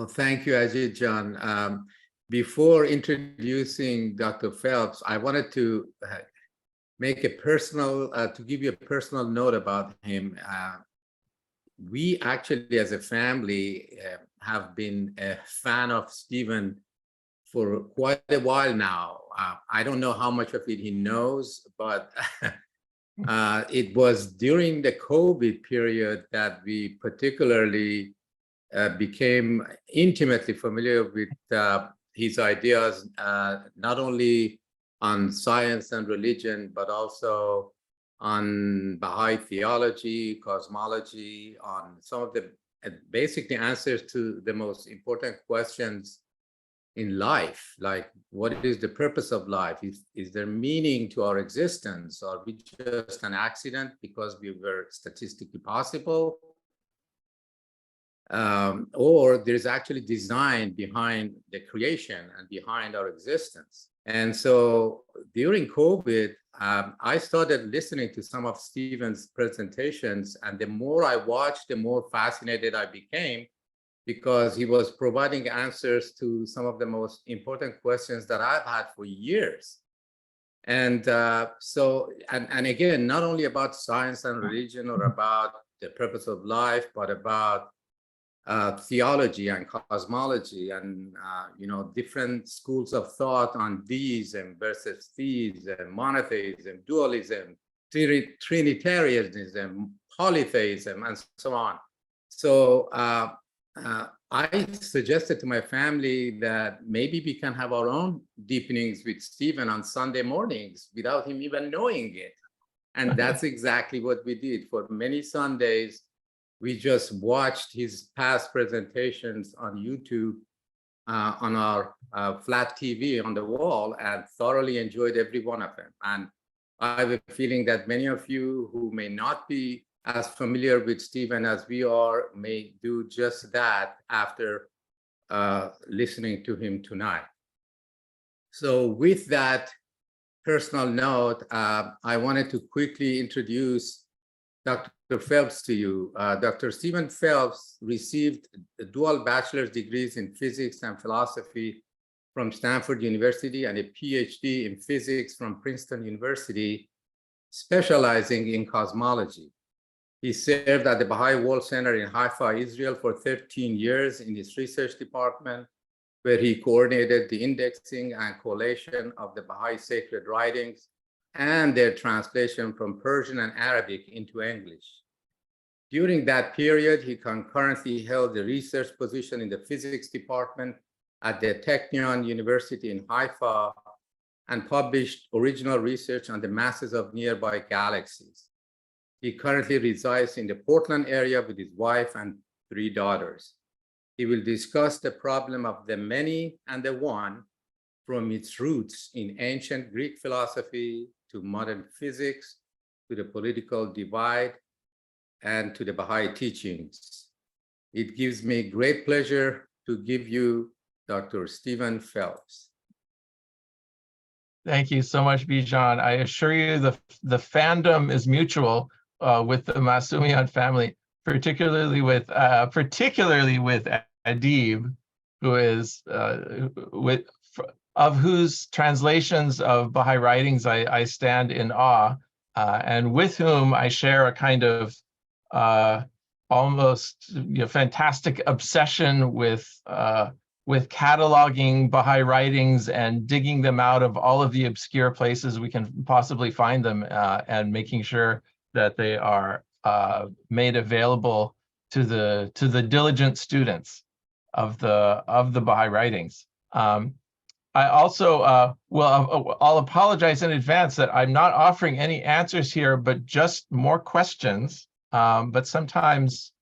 Well, thank you, Ajit John. Before introducing Dr. Phelps, I wanted to make a personal, to give you a personal note about him. We actually, as a family, have been a fan of Stephen for quite a while now. I don't know how much of it he knows, but it was during the COVID period that we particularly became intimately familiar with his ideas, not only on science and religion, but also on Baha'i theology, cosmology, on some of the basic answers to the most important questions in life, like what is the purpose of life? Is there meaning to our existence? Are we just an accident because we were statistically possible? Or there's actually design behind the creation and behind our existence. And so during COVID, I started listening to some of Stephen's presentations, and the more I watched, the more fascinated I became, because he was providing answers to some of the most important questions that I've had for years. And and again, not only about science and religion or about the purpose of life, but about theology and cosmology and different schools of thought on deism versus theism, monotheism, dualism, Trinitarianism, polytheism, and so on. So I suggested to my family that maybe we can have our own deepenings with Stephen on Sunday mornings without him even knowing it. And that's exactly what we did. For many Sundays, we just watched his past presentations on YouTube on our flat TV on the wall and thoroughly enjoyed every one of them. And I have a feeling that many of you who may not be as familiar with Stephen as we are may do just that after listening to him tonight. So with that personal note, I wanted to quickly introduce Dr. Phelps to you. Dr. Stephen Phelps received dual bachelor's degrees in physics and philosophy from Stanford University and a PhD in physics from Princeton University, specializing in cosmology. He served at the Baha'i World Center in Haifa, Israel for 13 years in his research department, where he coordinated the indexing and collation of the Baha'i sacred writings and their translation from Persian and Arabic into English. During that period, he concurrently held a research position in the physics department at the Technion University in Haifa and published original research on the masses of nearby galaxies. He currently resides in the Portland area with his wife and 3 daughters. He will discuss the problem of the many and the one, from its roots in ancient Greek philosophy to modern physics, to the political divide, and to the Baha'i teachings. It gives me great pleasure to give you Dr. Stephen Phelps. Thank you so much, Bijan. I assure you the fandom is mutual with the Masumian family, particularly with Adib, who is of whose translations of Baha'i writings I stand in awe, and with whom I share a kind of almost fantastic obsession with cataloging Baha'i writings and digging them out of all of the obscure places we can possibly find them, and making sure that they are made available to the diligent students of the Baha'i writings. I also I'll apologize in advance that I'm not offering any answers here, but just more questions. But sometimes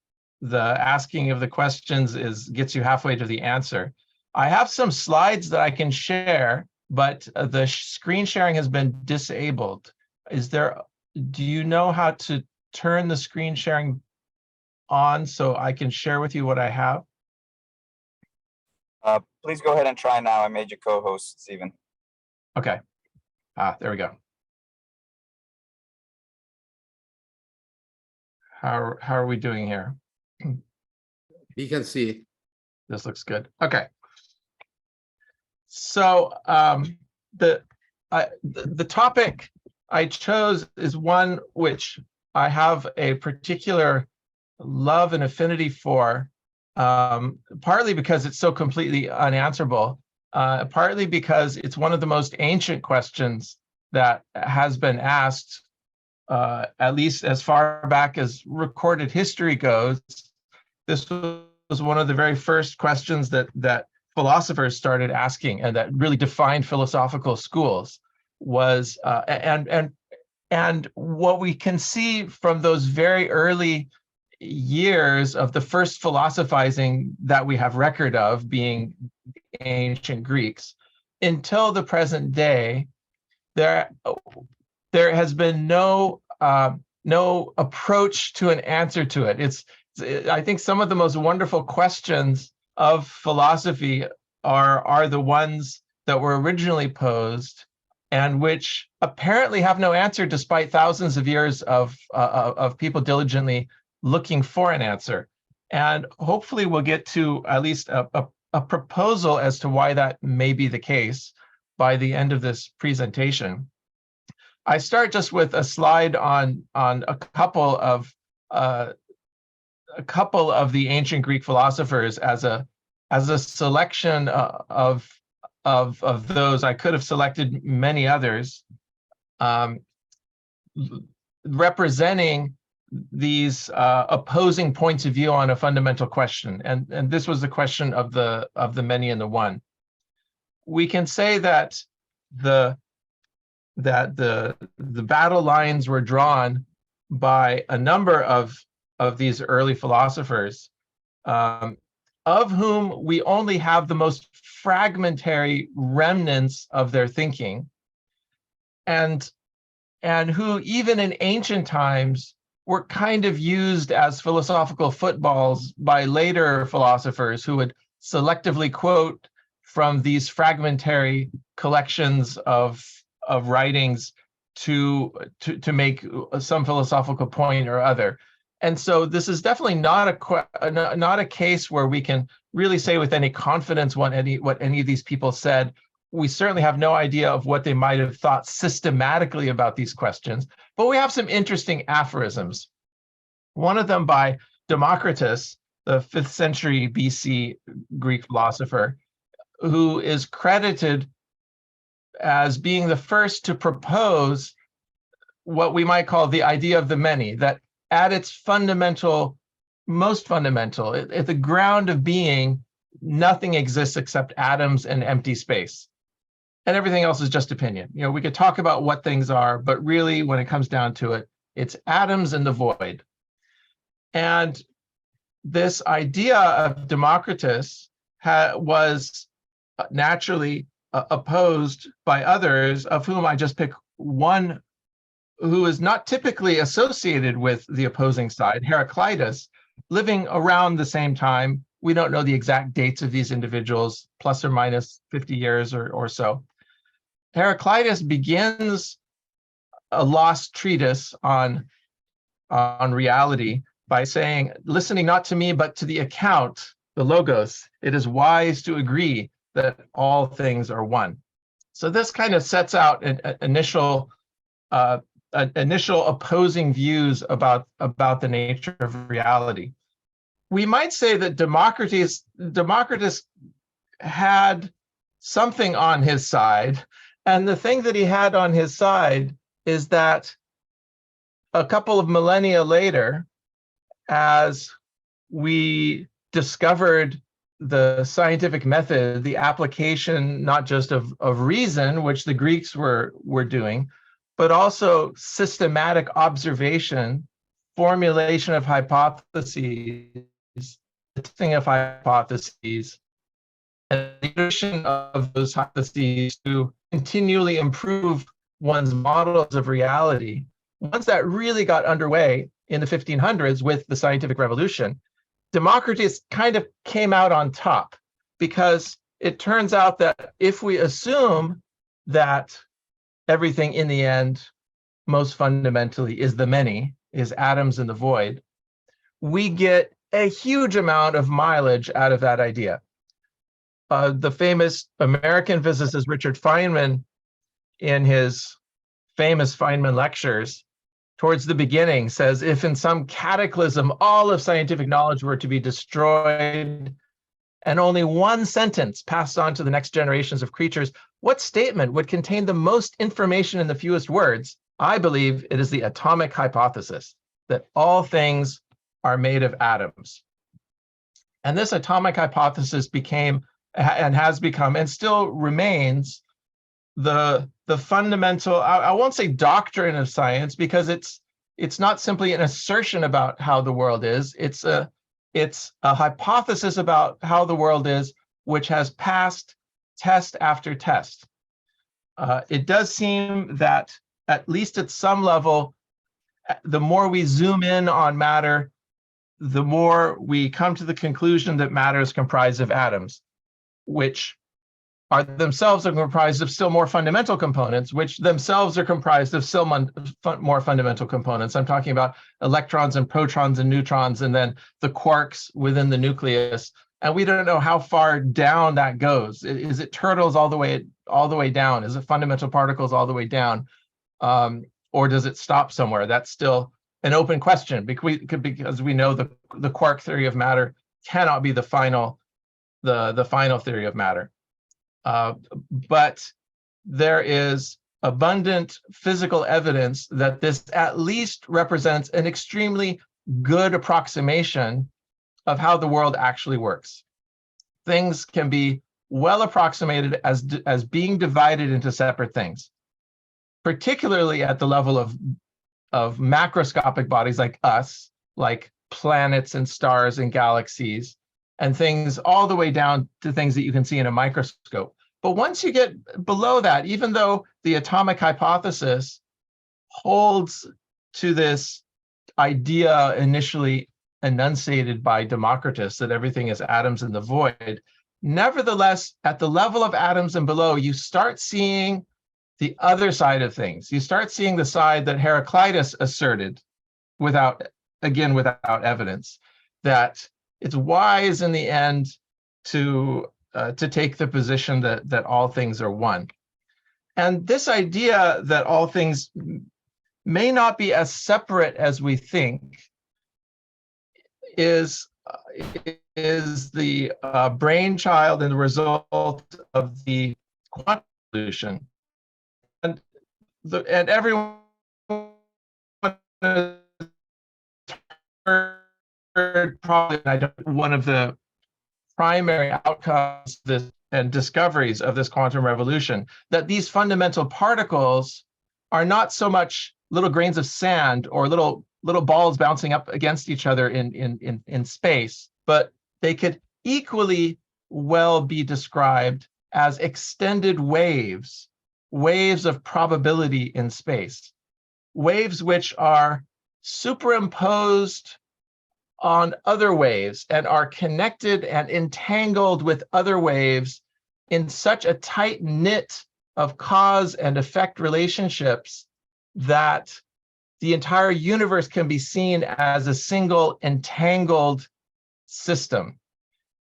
the asking of the questions gets you halfway to the answer. I have some slides that I can share, but the screen sharing has been disabled. Do you know how to turn the screen sharing on so I can share with you what I have? Please go ahead and try now. I made you co-host, Stephen. Okay. There we go. How are we doing here? You can see it. This looks good. Okay. So the topic I chose is one which I have a particular love and affinity for, partly because it's so completely unanswerable, partly because it's one of the most ancient questions that has been asked, at least as far back as recorded history goes. This was one of the very first questions that philosophers started asking, and that really defined philosophical schools. Was and what we can see from those very early years of the first philosophizing that we have record of, being ancient Greeks, until the present day, there has been no approach to an answer to it. I think some of the most wonderful questions of philosophy are the ones that were originally posed, and which apparently have no answer despite thousands of years of people diligently looking for an answer. And hopefully we'll get to at least a proposal as to why that may be the case by the end of this presentation. I start just with a slide on a couple of the ancient Greek philosophers as a selection of those. I could have selected many others, representing these opposing points of view on a fundamental question, and this was the question of the many and the one. We can say that the battle lines were drawn by a number of these early philosophers, of whom we only have the most fragmentary remnants of their thinking, and who even in ancient times were kind of used as philosophical footballs by later philosophers who would selectively quote from these fragmentary collections of writings to make some philosophical point or other. And so this is definitely not a case where we can really say with any confidence what any of these people said. We certainly have no idea of what they might have thought systematically about these questions, but we have some interesting aphorisms. One of them by Democritus, the 5th century BC Greek philosopher, who is credited as being the first to propose what we might call the idea of the many, that at its most fundamental, at the ground of being, nothing exists except atoms and empty space. And everything else is just opinion. You know, we could talk about what things are, but really when it comes down to it, it's atoms and the void. And this idea of Democritus was naturally opposed by others, of whom I just pick one who is not typically associated with the opposing side, Heraclitus, living around the same time. We don't know the exact dates of these individuals, plus or minus 50 years or so. Heraclitus begins a lost treatise on reality by saying, listening not to me, but to the account, the logos, it is wise to agree that all things are one. So this kind of sets out an initial opposing views about the nature of reality. We might say that Democritus had something on his side, and the thing that he had on his side is that a couple of millennia later, as we discovered the scientific method, the application not just of reason, which the Greeks were doing, but also systematic observation, formulation of hypotheses, testing of hypotheses, and the addition of those hypotheses to continually improve one's models of reality. Once that really got underway in the 1500s with the scientific revolution, Democritus kind of came out on top, because it turns out that if we assume that everything in the end, most fundamentally, is the many, is atoms in the void, we get a huge amount of mileage out of that idea. The famous American physicist Richard Feynman, in his famous Feynman lectures, towards the beginning says, if in some cataclysm all of scientific knowledge were to be destroyed and only one sentence passed on to the next generations of creatures, what statement would contain the most information in the fewest words? I believe it is the atomic hypothesis, that all things are made of atoms. And this atomic hypothesis became and has become and still remains the fundamental, I won't say doctrine of science, because it's not simply an assertion about how the world is. It's a hypothesis about how the world is, which has passed test after test. It does seem that, at least at some level, the more we zoom in on matter, the more we come to the conclusion that matter is comprised of atoms, which are themselves comprised of still more fundamental components, which themselves are comprised of still more fundamental components. I'm talking about electrons and protons and neutrons, and then the quarks within the nucleus. And we don't know how far down that goes. Is it turtles all the way down? Is it fundamental particles all the way down? Or does it stop somewhere? That's still an open question, because we know the quark theory of matter cannot be the final theory of matter. But there is abundant physical evidence that this at least represents an extremely good approximation of how the world actually works. Things can be well approximated as being divided into separate things, particularly at the level of macroscopic bodies like us, like planets and stars and galaxies, and things all the way down to things that you can see in a microscope. But once you get below that, even though the atomic hypothesis holds to this idea initially enunciated by Democritus that everything is atoms in the void, nevertheless, at the level of atoms and below, you start seeing the other side of things. You start seeing the side that Heraclitus asserted without evidence, that it's wise in the end to take the position that all things are one. And this idea that all things may not be as separate as we think is the brainchild and the result of the quantum revolution. And everyone heard probably one of the primary outcomes and discoveries of this quantum revolution, that these fundamental particles are not so much little grains of sand or little balls bouncing up against each other in space, but they could equally well be described as extended waves of probability in space, waves which are superimposed on other waves and are connected and entangled with other waves in such a tight knit of cause and effect relationships that the entire universe can be seen as a single entangled system,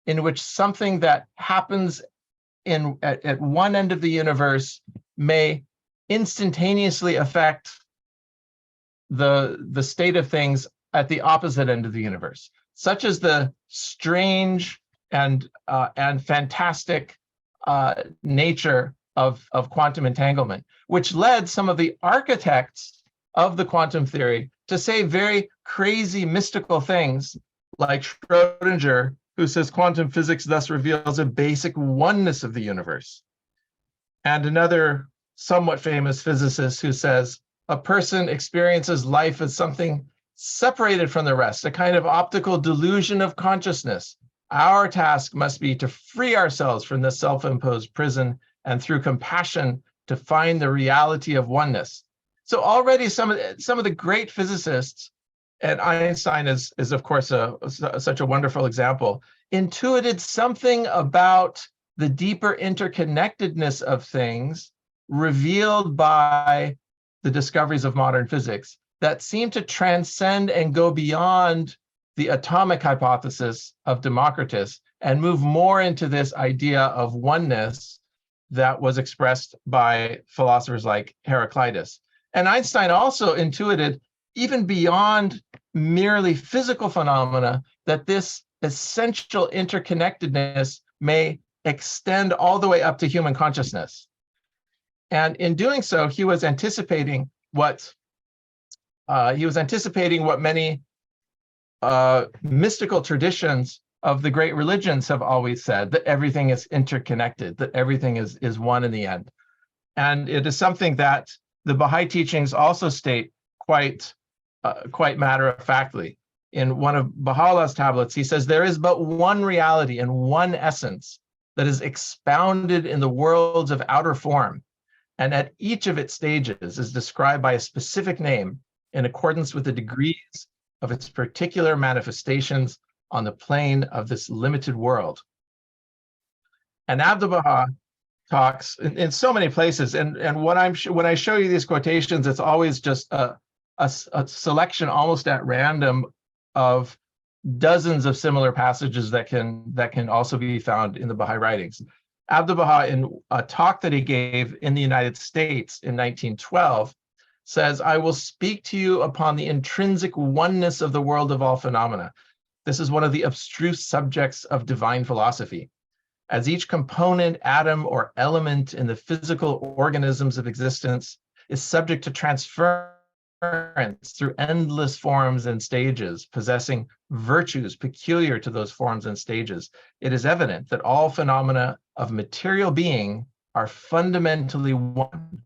in which something that happens at one end of the universe may instantaneously affect the state of things at the opposite end of the universe, such as the strange and fantastic nature of quantum entanglement, which led some of the architects of the quantum theory to say very crazy mystical things, like Schrödinger, who says quantum physics thus reveals a basic oneness of the universe. And another somewhat famous physicist who says a person experiences life as something separated from the rest, a kind of optical delusion of consciousness. Our task must be to free ourselves from this self-imposed prison and through compassion to find the reality of oneness. So already some of the great physicists, and Einstein is of course such a wonderful example, intuited something about the deeper interconnectedness of things revealed by the discoveries of modern physics that seem to transcend and go beyond the atomic hypothesis of Democritus and move more into this idea of oneness that was expressed by philosophers like Heraclitus. And Einstein also intuited, even beyond merely physical phenomena, that this essential interconnectedness may extend all the way up to human consciousness. And in doing so, he was anticipating what many mystical traditions of the great religions have always said, that everything is interconnected, that everything is one in the end. And it is something that the Baha'i teachings also state quite matter-of-factly. In one of Baha'u'llah's tablets, he says, there is but one reality and one essence that is expounded in the worlds of outer form, and at each of its stages is described by a specific name in accordance with the degrees of its particular manifestations on the plane of this limited world. And Abdu'l-Baha talks in so many places, and when I show you these quotations, it's always just a selection almost at random of dozens of similar passages that can also be found in the Baha'i writings. Abdu'l-Baha, in a talk that he gave in the United States in 1912, says, I will speak to you upon the intrinsic oneness of the world of all phenomena. This is one of the abstruse subjects of divine philosophy. As each component, atom, or element in the physical organisms of existence is subject to transference through endless forms and stages, possessing virtues peculiar to those forms and stages, it is evident that all phenomena of material being are fundamentally one.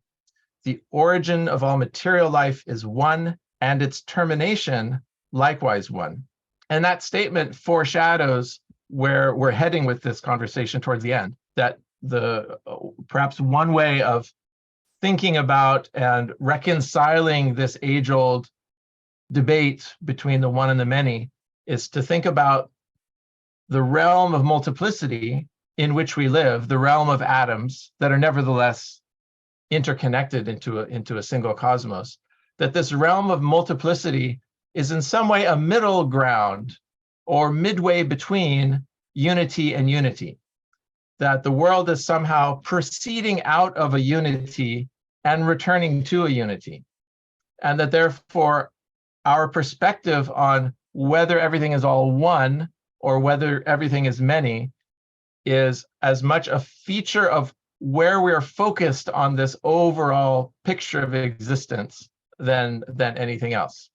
The origin of all material life is one, and its termination likewise one. And that statement foreshadows where we're heading with this conversation towards the end, that perhaps one way of thinking about and reconciling this age-old debate between the one and the many is to think about the realm of multiplicity in which we live, the realm of atoms that are nevertheless interconnected into a single cosmos, that this realm of multiplicity is in some way a middle ground or midway between unity and unity, that the world is somehow proceeding out of a unity and returning to a unity, and that therefore our perspective on whether everything is all one or whether everything is many is as much a feature of where we are focused on this overall picture of existence than anything else.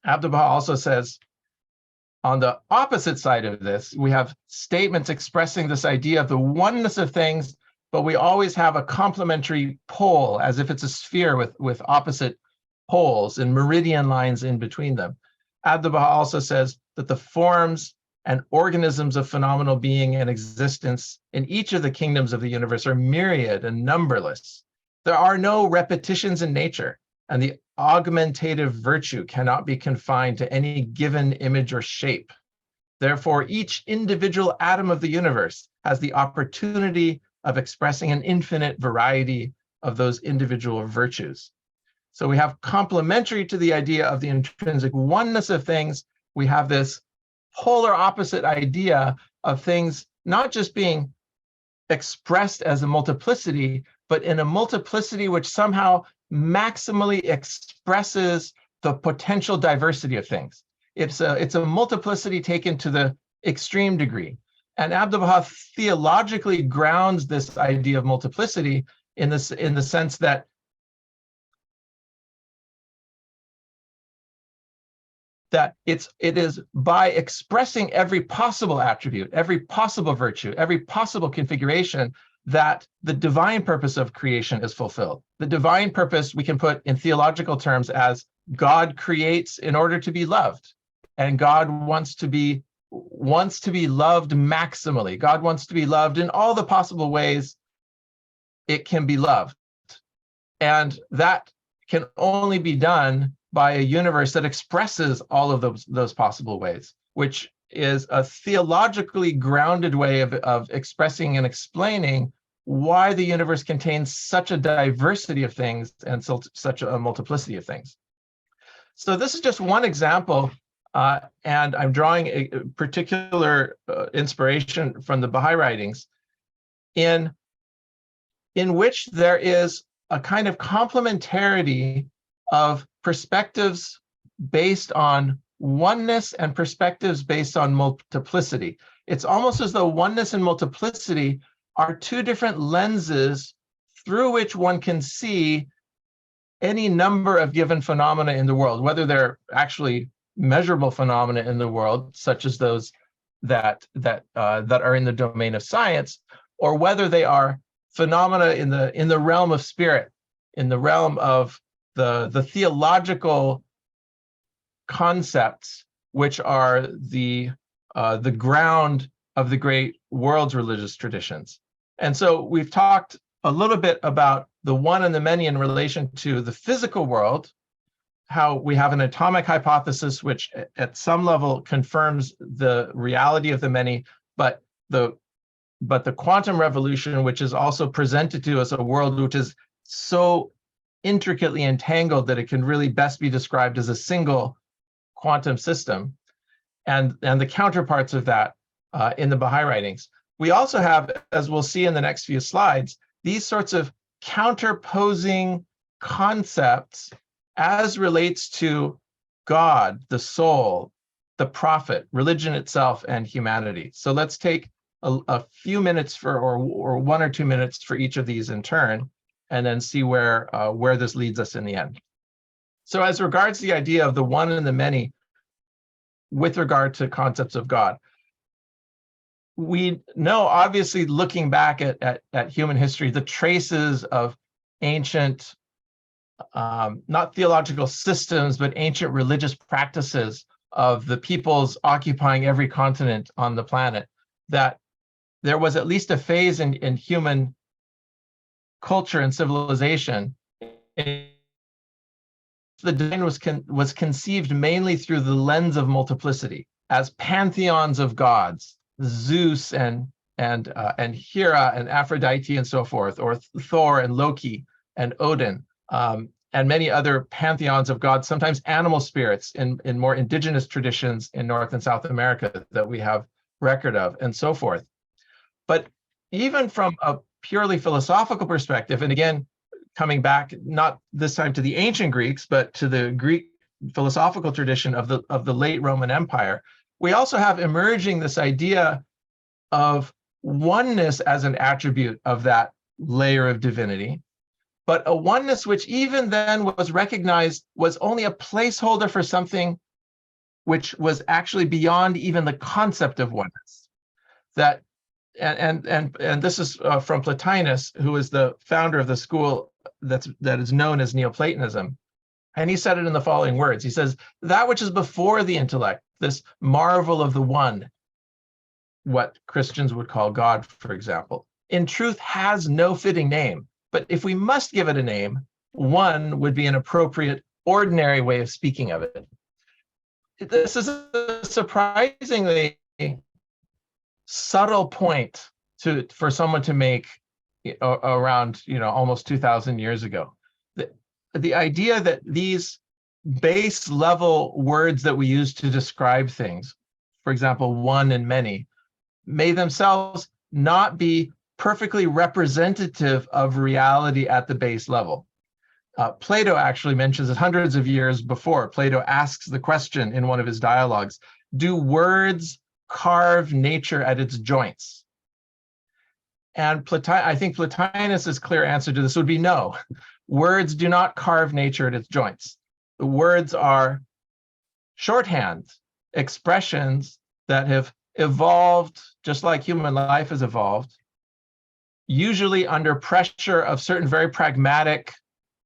Abdu'l-Baha also says, on the opposite side of this, we have statements expressing this idea of the oneness of things, but we always have a complementary pole, as if it's a sphere with opposite poles and meridian lines in between them. Abdu'l-Baha also says that the forms and organisms of phenomenal being and existence in each of the kingdoms of the universe are myriad and numberless. There are no repetitions in nature, and the augmentative virtue cannot be confined to any given image or shape. Therefore, each individual atom of the universe has the opportunity of expressing an infinite variety of those individual virtues. So we have complementary to the idea of the intrinsic oneness of things, we have this polar opposite idea of things not just being expressed as a multiplicity, but in a multiplicity which somehow maximally expresses the potential diversity of things. It's a multiplicity taken to the extreme degree. And Abdu'l-Baha theologically grounds this idea of multiplicity in the sense that it is by expressing every possible attribute, every possible virtue, every possible configuration, that the divine purpose of creation is fulfilled. The divine purpose we can put in theological terms as God creates in order to be loved, and God wants to be loved maximally. God wants to be loved in all the possible ways it can be loved. And that can only be done by a universe that expresses all of those possible ways, which is a theologically grounded way of expressing and explaining why the universe contains such a diversity of things and such a multiplicity of things. So this is just one example And I'm drawing a particular inspiration from the Baha'i writings in which there is a kind of complementarity of perspectives based on oneness and perspectives based on multiplicity. It's almost as though oneness and multiplicity are two different lenses through which one can see any number of given phenomena in the world, whether they're actually measurable phenomena in the world, such as those that are in the domain of science, or whether they are phenomena in the realm of spirit, in the realm of the theological concepts, which are the ground of the great world's religious traditions. And so we've talked a little bit about the one and the many in relation to the physical world, how we have an atomic hypothesis, which at some level confirms the reality of the many, but the quantum revolution, which is also presented to us a world which is so intricately entangled that it can really best be described as a single quantum system, and the counterparts of that in the Baha'i writings. We also have, as we'll see in the next few slides, these sorts of counterposing concepts as relates to God, the soul, the prophet, religion itself, and humanity. So let's take a few minutes or 1 or 2 minutes for each of these in turn, and then see where this leads us in the end. So as regards the idea of the one and the many with regard to concepts of God, we know, obviously, looking back at human history, the traces of ancient, not theological systems, but ancient religious practices of the peoples occupying every continent on the planet, that there was at least a phase in human culture and civilization in the divine was conceived mainly through the lens of multiplicity, as pantheons of gods, Zeus and Hera and Aphrodite and so forth, or Thor and Loki and Odin, and many other pantheons of gods, sometimes animal spirits in more indigenous traditions in North and South America that we have record of, and so forth. But even from a purely philosophical perspective, and again, coming back not this time to the ancient Greeks, but to the Greek philosophical tradition of the late Roman Empire, we also have emerging this idea of oneness as an attribute of that layer of divinity, but a oneness which even then was recognized was only a placeholder for something which was actually beyond even the concept of oneness. That and this is from Plotinus, who is the founder of the school that is known as Neoplatonism. And he said it in the following words. He says, that which is before the intellect, this marvel of the one, what Christians would call God, for example, in truth has no fitting name. But if we must give it a name, one would be an appropriate, ordinary way of speaking of it. This is a surprisingly subtle point for someone to make around almost 2,000 years ago. The idea that these base level words that we use to describe things, for example, one and many, may themselves not be perfectly representative of reality at the base level. Plato actually mentions it hundreds of years before. Plato asks the question in one of his dialogues, do words carve nature at its joints? And I think Plotinus's clear answer to this would be no. Words do not carve nature at its joints. The words are shorthand expressions that have evolved, just like human life has evolved, usually under pressure of certain very pragmatic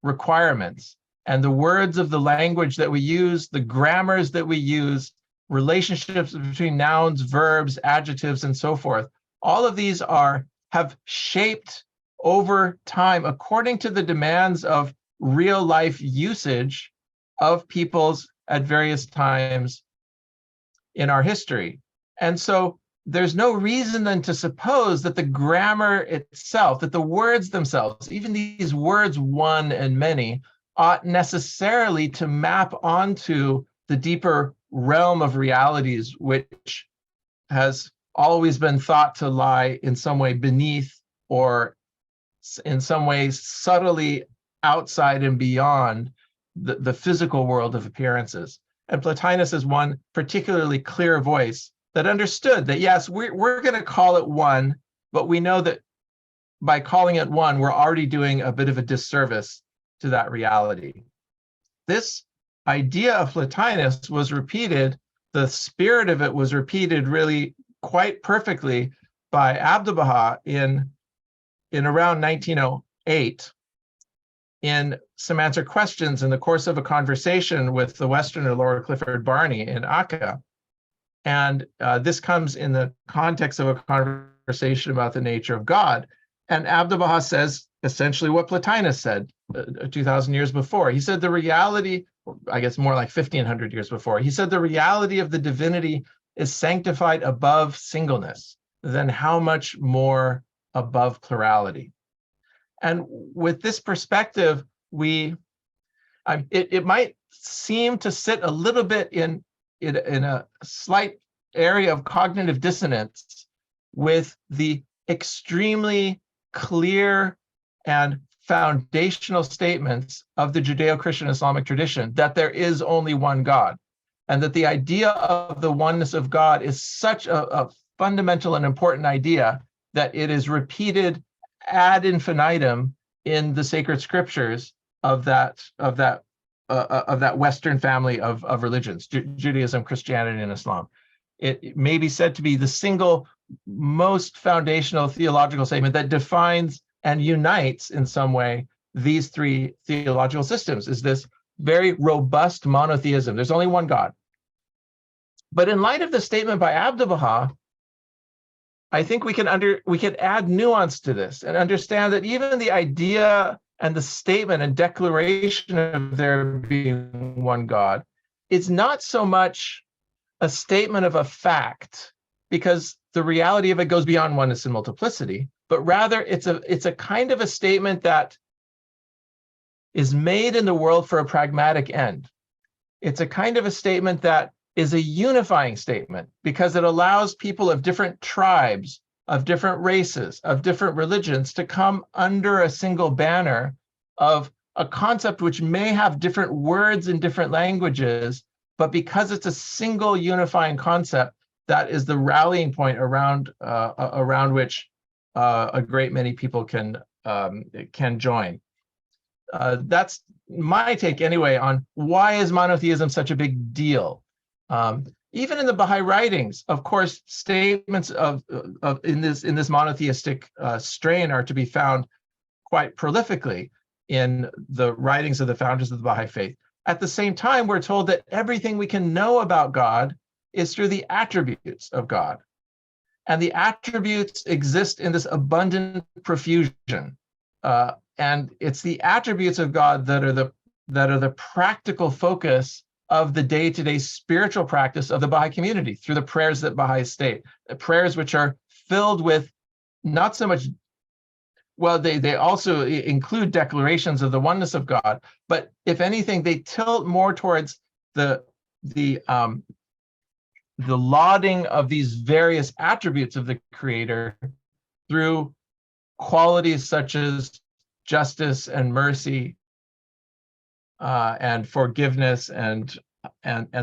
requirements. And the words of the language that we use, the grammars that we use, relationships between nouns, verbs, adjectives, and so forth, all of these have shaped over time according to the demands of real life usage of peoples at various times in our history. And so there's no reason then to suppose that the grammar itself, that the words themselves, even these words one and many, ought necessarily to map onto the deeper realm of realities which has always been thought to lie in some way beneath or in some ways subtly outside and beyond the physical world of appearances. And Plotinus is one particularly clear voice that understood that, yes, we're going to call it one, but we know that by calling it one, we're already doing a bit of a disservice to that reality. This idea of Plotinus was repeated, the spirit of it was repeated really quite perfectly by Abdu'l-Baha in around 1908 in some answer questions in the course of a conversation with the Westerner Laura Clifford Barney in Akka. And this comes in the context of a conversation about the nature of God. And Abdu'l-Baha says essentially what Plotinus said 2,000 years before. He said the reality, I guess more like 1,500 years before, he said the reality of the divinity is sanctified above singleness, then how much more above plurality? And with this perspective, it might seem to sit a little bit in a slight area of cognitive dissonance with the extremely clear and foundational statements of the Judeo-Christian Islamic tradition that there is only one God, and that the idea of the oneness of God is such a fundamental and important idea that it is repeated ad infinitum in the sacred scriptures of that Western family of religions, Judaism, Christianity, and Islam. It may be said to be the single most foundational theological statement that defines and unites in some way these three theological systems, is this very robust monotheism. There's only one God. But in light of the statement by Abdu'l-Baha, I think we can add nuance to this and understand that even the idea and the statement and declaration of there being one God is not so much a statement of a fact, because the reality of it goes beyond oneness and multiplicity, but rather it's a kind of a statement that is made in the world for a pragmatic end. It's a kind of a statement that is a unifying statement because it allows people of different tribes, of different races, of different religions to come under a single banner of a concept which may have different words in different languages, but because it's a single unifying concept, that is the rallying point around which a great many people can join. That's my take anyway on why is monotheism such a big deal. Even in the Baha'i writings, of course, statements in this monotheistic strain are to be found quite prolifically in the writings of the founders of the Baha'i faith. At the same time, we're told that everything we can know about God is through the attributes of God. And the attributes exist in this abundant profusion. And it's the attributes of God that are the practical focus of the day-to-day spiritual practice of the Baha'i community through the prayers that Baha'is state, prayers which are filled with not so much, well, they also include declarations of the oneness of God, but if anything, they tilt more towards the lauding of these various attributes of the Creator through qualities such as justice and mercy, and forgiveness and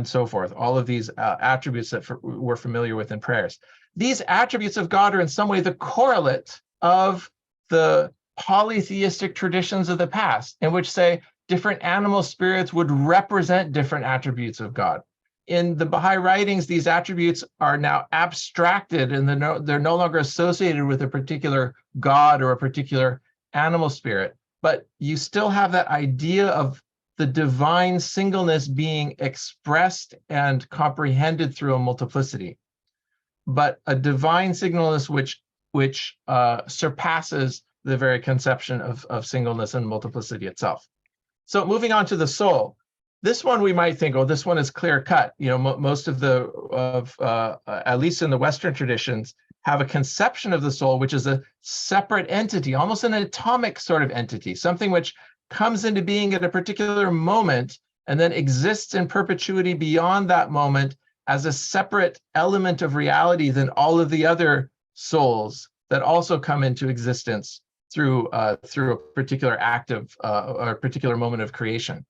so forth. All of these attributes that we're familiar with in prayers. These attributes of God are in some way the correlate of the polytheistic traditions of the past, in which say different animal spirits would represent different attributes of God. In the Baha'i writings, these attributes are now abstracted and they're no longer associated with a particular God or a particular animal spirit, but you still have that idea of the divine singleness being expressed and comprehended through a multiplicity, but a divine singleness which surpasses the very conception of singleness and multiplicity itself. So moving on to the soul, this one we might think, oh, this one is clear cut. You know, most of at least in the Western traditions, have a conception of the soul which is a separate entity, almost an atomic sort of entity, something which comes into being at a particular moment and then exists in perpetuity beyond that moment as a separate element of reality than all of the other souls that also come into existence through a particular act of or a particular moment of creation.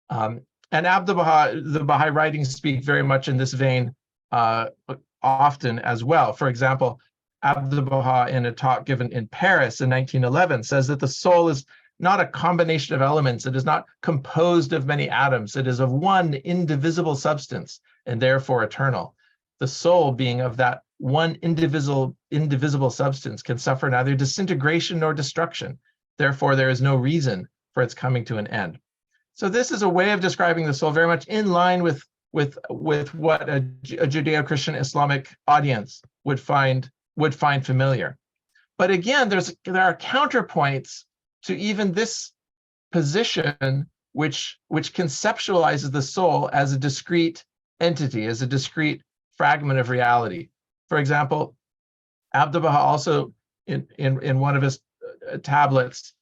And Abdu'l-Baha, the Baha'i writings speak very much in this vein often as well. For example, Abdu'l-Baha, in a talk given in Paris in 1911, says that the soul is not a combination of elements. It is not composed of many atoms. It is of one indivisible substance and therefore eternal. The soul, being of that one indivisible substance, can suffer neither disintegration nor destruction. Therefore, there is no reason for its coming to an end. So this is a way of describing the soul very much in line with what a Judeo-Christian Islamic audience would find familiar. But again, there are counterpoints to even this position, which conceptualizes the soul as a discrete entity, as a discrete fragment of reality. For example, Abdu'l-Baha also in one of his tablets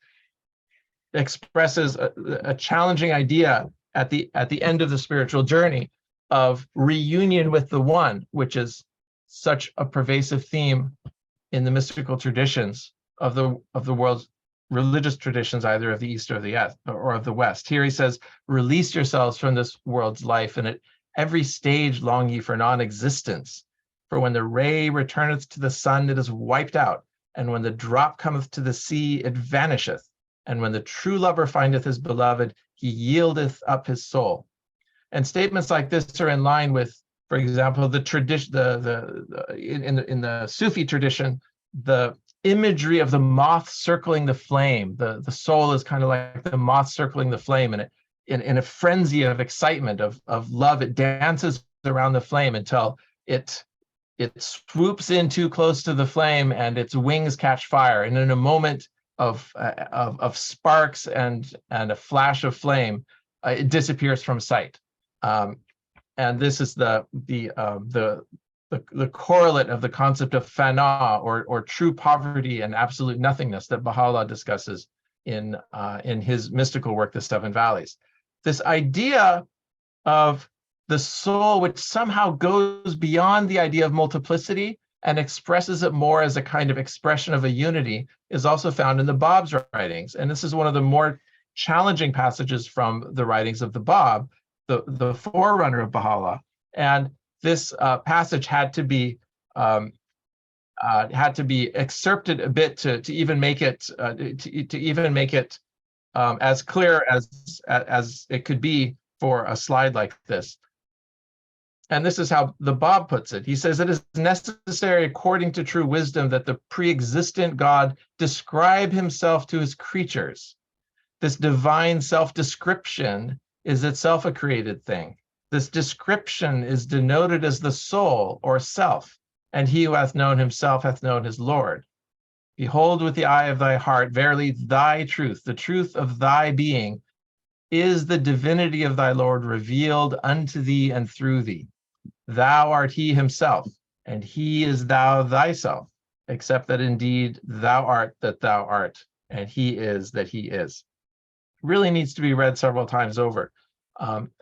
expresses a challenging idea at the end of the spiritual journey of reunion with the one, which is such a pervasive theme in the mystical traditions of the world's religious traditions, either of the East or of the West. Here he says, release yourselves from this world's life, and at every stage long ye for non-existence. For when the ray returneth to the sun, it is wiped out, and when the drop cometh to the sea, it vanisheth. And when the true lover findeth his beloved, he yieldeth up his soul. And statements like this are in line with, for example, the tradition, in the Sufi tradition, the imagery of the moth circling the flame. The soul is kind of like the moth circling the flame, and in a frenzy of excitement, of love, it dances around the flame until it swoops in too close to the flame and its wings catch fire. And in a moment of sparks and a flash of flame, it disappears from sight. And this is the correlate of the concept of fana, or true poverty and absolute nothingness, that Baha'u'llah discusses in his mystical work, The Seven Valleys. This idea of the soul, which somehow goes beyond the idea of multiplicity and expresses it more as a kind of expression of a unity, is also found in the Bab's writings. And this is one of the more challenging passages from the writings of the Bab, the forerunner of Baha'u'llah. And this passage had to be excerpted a bit to even make it as clear as it could be for a slide like this. And this is how the Bab puts it. He says, it is necessary according to true wisdom that the pre-existent God describe himself to his creatures. This divine self-description is itself a created thing. This description is denoted as the soul or self, and he who hath known himself hath known his Lord. Behold with the eye of thy heart, verily thy truth, the truth of thy being, is the divinity of thy Lord revealed unto thee and through thee. Thou art he himself, and he is thou thyself, except that indeed thou art that thou art, and he is that he is. Really needs to be read several times over.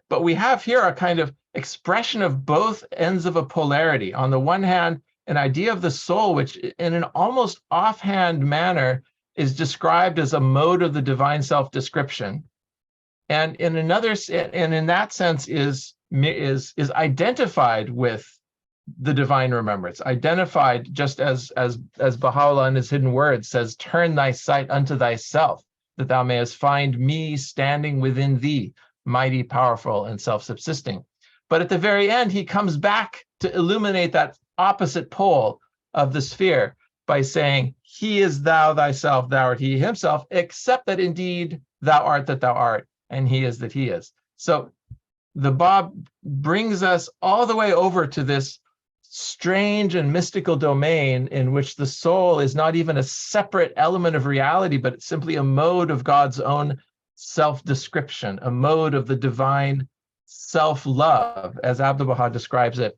But we have here a kind of expression of both ends of a polarity. On the one hand, an idea of the soul, which in an almost offhand manner is described as a mode of the divine self-description, and in that sense is identified with the divine remembrance, identified just as Baha'u'llah in his hidden words says, turn thy sight unto thyself, that thou mayest find me standing within thee, mighty, powerful, and self-subsisting. But at the very end, he comes back to illuminate that opposite pole of the sphere by saying, he is thou thyself, thou art he himself, except that indeed thou art that thou art, and he is that he is. So the Bab brings us all the way over to this strange and mystical domain in which the soul is not even a separate element of reality, but it's simply a mode of God's own self-description, a mode of the divine self-love, as Abdu'l-Baha describes it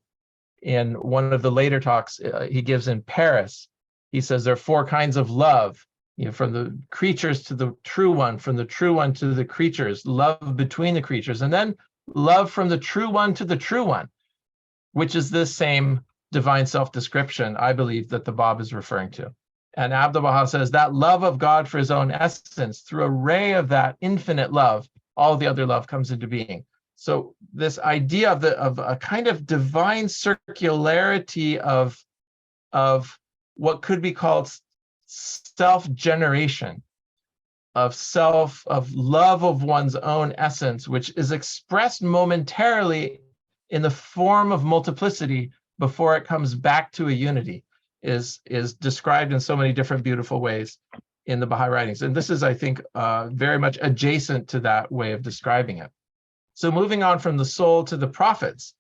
in one of the later talks he gives in Paris. He says there are four kinds of love: from the creatures to the true one, from the true one to the creatures, love between the creatures, and then love from the true one to the true one, which is this same divine self-description, I believe, that the Bab is referring to. And Abdu'l-Baha says that love of God for his own essence, through a ray of that infinite love, all the other love comes into being. So this idea of a kind of divine circularity of what could be called self-generation, of love of one's own essence, which is expressed momentarily in the form of multiplicity before it comes back to a unity, is described in so many different beautiful ways in the Baha'i writings. And this is, I think, very much adjacent to that way of describing it. So moving on from the soul to the prophets,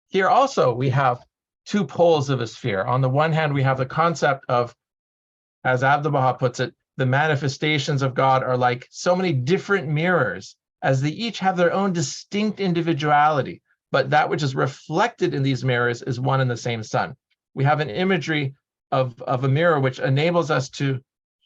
here also we have two poles of a sphere. On the one hand, we have the concept of, as Abdu'l-Baha puts it, the manifestations of God are like so many different mirrors, as they each have their own distinct individuality, but that which is reflected in these mirrors is one and the same sun. We have an imagery of a mirror which enables us to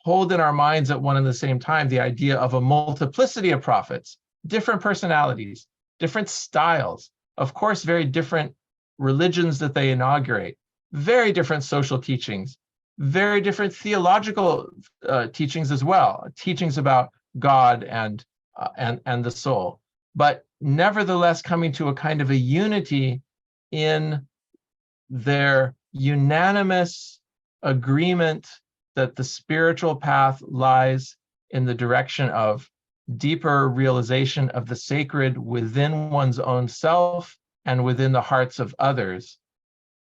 hold in our minds at one and the same time the idea of a multiplicity of prophets, different personalities, different styles, of course, very different religions that they inaugurate, very different social teachings, very different theological teachings as well, teachings about God and the soul, but nevertheless coming to a kind of a unity in their unanimous agreement that the spiritual path lies in the direction of deeper realization of the sacred within one's own self and within the hearts of others,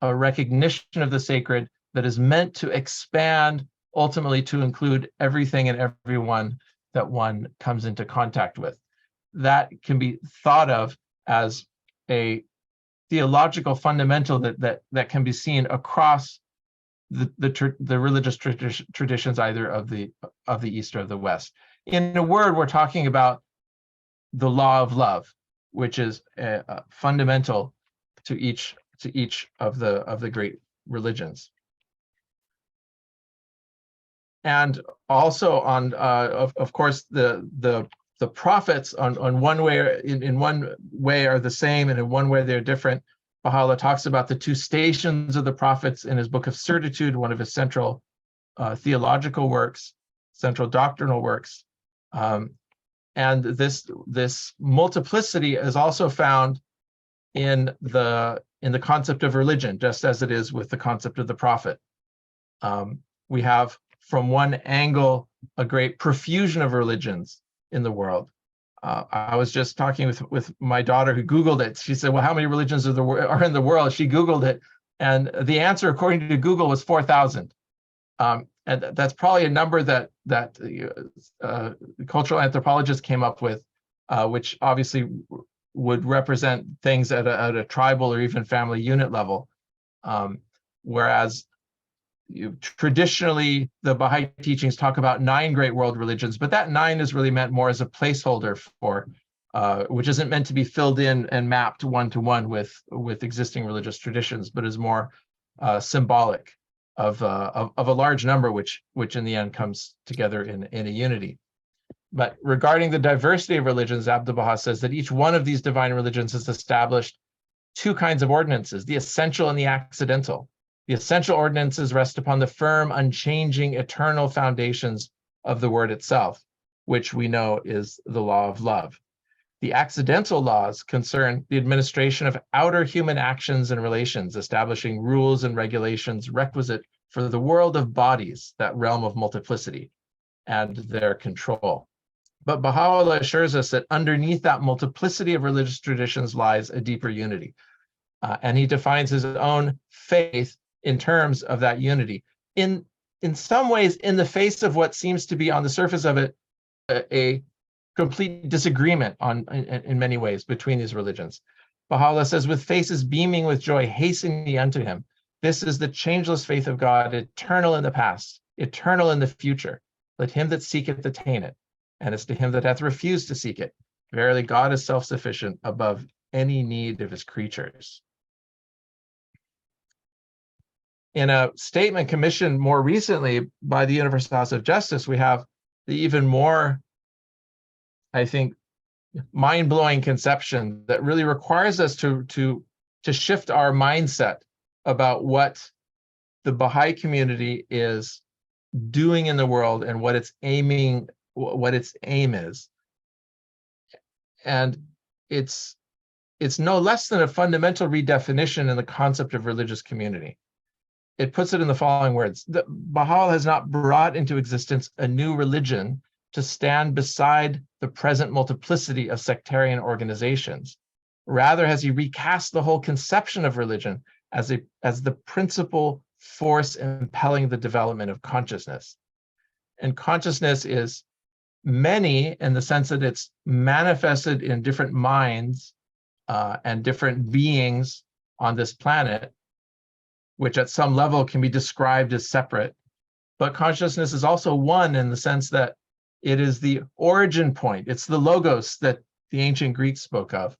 a recognition of the sacred that is meant to expand ultimately to include everything and everyone that one comes into contact with. That can be thought of as a theological fundamental that can be seen across the religious traditions, either of the East or of the West. In a word, we're talking about the law of love, which is fundamental to each of the great religions. And also on, of course, the prophets on one way, in one way are the same, and in one way they're different. Baha'u'llah talks about the two stations of the prophets in his book of Certitude, one of his central theological works, central doctrinal works. And this multiplicity is also found in the concept of religion, just as it is with the concept of the prophet. We have, from one angle, a great profusion of religions in the world. I was just talking with my daughter who Googled it. She said, well, how many religions are in the world? She Googled it, and the answer, according to Google, was 4,000. And that's probably a number that cultural anthropologists came up with, which obviously would represent things at a tribal or even family unit level. Whereas traditionally, the Baha'i teachings talk about 9 great world religions, but that 9 is really meant more as a placeholder for, which isn't meant to be filled in and mapped one-to-one with existing religious traditions, but is more symbolic of a large number, which in the end comes together in a unity. But regarding the diversity of religions, Abdu'l-Baha says that each one of these divine religions has established 2 kinds of ordinances, the essential and the accidental. The essential ordinances rest upon the firm, unchanging, eternal foundations of the word itself, which we know is the law of love. The accidental laws concern the administration of outer human actions and relations, establishing rules and regulations requisite for the world of bodies, that realm of multiplicity, and their control. But Baha'u'llah assures us that underneath that multiplicity of religious traditions lies a deeper unity. And he defines his own faith in terms of that unity. In some ways, in the face of what seems to be on the surface of it, a complete disagreement in many ways between these religions. Baha'u'llah says, with faces beaming with joy, hasten ye unto him. This is the changeless faith of God, eternal in the past, eternal in the future. Let him that seeketh attain it. And as to him that hath refused to seek it, verily God is self-sufficient above any need of his creatures. in a statement commissioned more recently by the Universal House of Justice, we have the even more, I think, mind-blowing conception that really requires us to shift our mindset about what the Baha'i community is doing in the world and what its aim is. And it's no less than a fundamental redefinition in the concept of religious community. It puts it in the following words: Baha'u'llah has not brought into existence a new religion to stand beside the present multiplicity of sectarian organizations. Rather, has he recast the whole conception of religion as the principal force impelling the development of consciousness. And consciousness is many in the sense that it's manifested in different minds and different beings on this planet, which at some level can be described as separate. But consciousness is also one in the sense that it is the origin point. It's the logos that the ancient Greeks spoke of.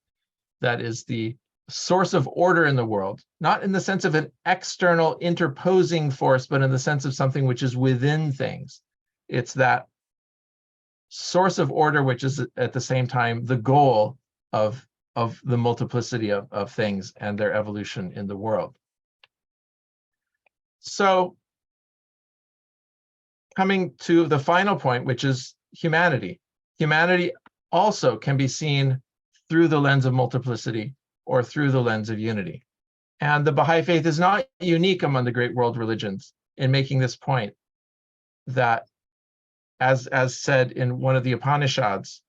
That is the source of order in the world, not in the sense of an external interposing force, but in the sense of something which is within things. It's that source of order, which is at the same time the goal of the multiplicity of things and their evolution in the world. So, coming to the final point, which is humanity. Humanity also can be seen through the lens of multiplicity or through the lens of unity. And the Baha'i faith is not unique among the great world religions in making this point, that as said in one of the Upanishads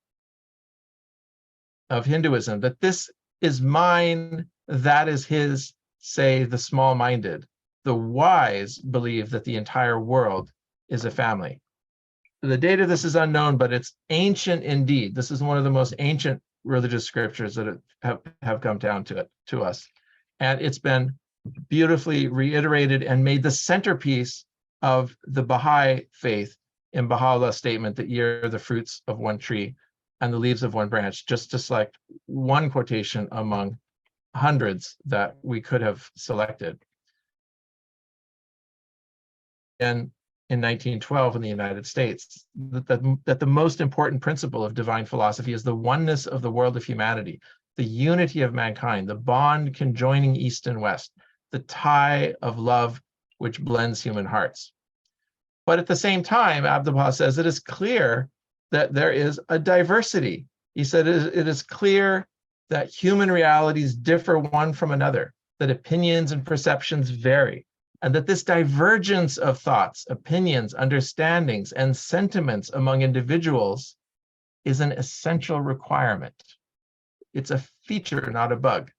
of Hinduism, that this is mine, that is his, say the small-minded. The wise believe that the entire world is a family. The date of this is unknown, but it's ancient indeed. This is one of the most ancient religious scriptures that have come down to us. And it's been beautifully reiterated and made the centerpiece of the Baha'i faith in Baha'u'llah's statement that ye are the fruits of one tree and the leaves of one branch, just to select one quotation among hundreds that we could have selected. And in 1912 in the United States, that the most important principle of divine philosophy is the oneness of the world of humanity, the unity of mankind, the bond conjoining East and West, the tie of love which blends human hearts. But at the same time, Abdu'l-Baha says it is clear that there is a diversity. He said it is clear that human realities differ one from another, that opinions and perceptions vary, and that this divergence of thoughts, opinions, understandings, and sentiments among individuals is an essential requirement. It's a feature, not a bug.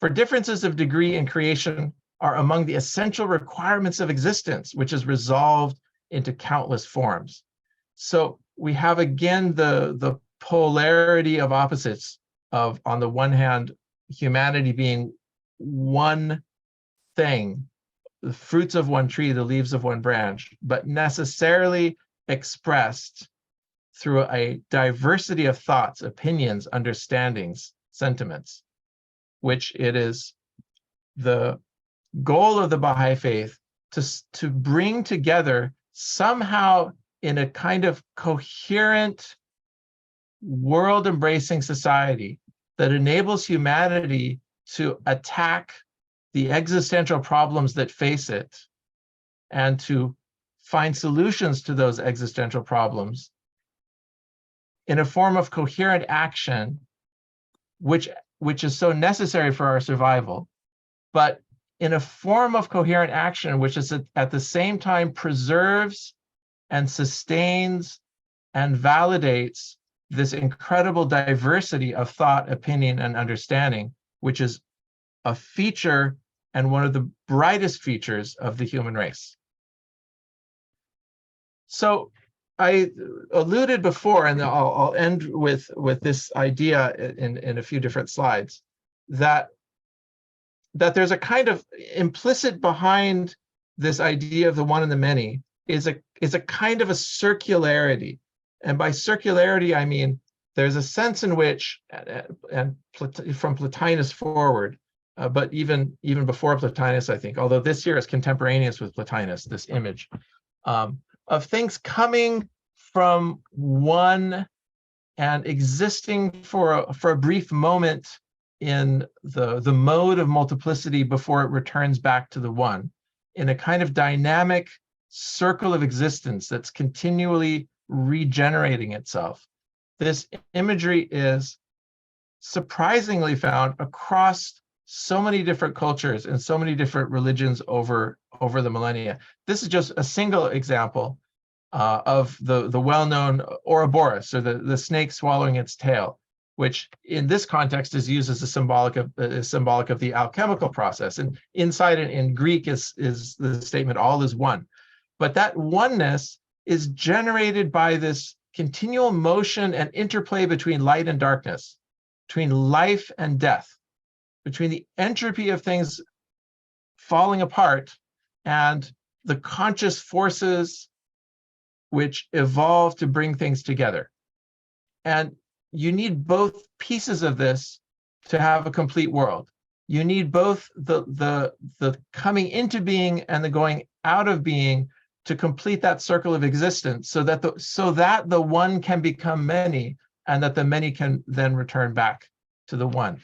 For differences of degree in creation are among the essential requirements of existence, which is resolved into countless forms. So we have again the polarity of opposites of, on the one hand, humanity being one thing, the fruits of one tree, the leaves of one branch, but necessarily expressed through a diversity of thoughts, opinions, understandings, sentiments, which it is the goal of the Baha'i faith to bring together somehow in a kind of coherent, world-embracing society that enables humanity to attack the existential problems that face it and to find solutions to those existential problems in a form of coherent action, which is so necessary for our survival, but in a form of coherent action which is at the same time preserves and sustains and validates this incredible diversity of thought, opinion, and understanding, which is a feature and one of the brightest features of the human race. So I alluded before, and I'll end with this idea in a few different slides, that there's a kind of implicit behind this idea of the one and the many is a kind of a circularity. And by circularity, I mean there's a sense in which, and from Plotinus forward, but even before Plotinus, I think, although this here is contemporaneous with Plotinus, this image of things coming from one and existing for a brief moment in the mode of multiplicity before it returns back to the one, in a kind of dynamic circle of existence that's continually regenerating itself. This imagery is surprisingly found across so many different cultures and so many different religions over the millennia. This is just a single example of the well-known Ouroboros, or the snake swallowing its tail, which in this context is used as a symbolic of the alchemical process. And inside it in Greek is the statement, all is one. But that oneness is generated by this continual motion and interplay between light and darkness, between life and death, between the entropy of things falling apart and the conscious forces which evolve to bring things together. And you need both pieces of this to have a complete world. You need both the coming into being and the going out of being to complete that circle of existence, so that the one can become many, and that the many can then return back to the one.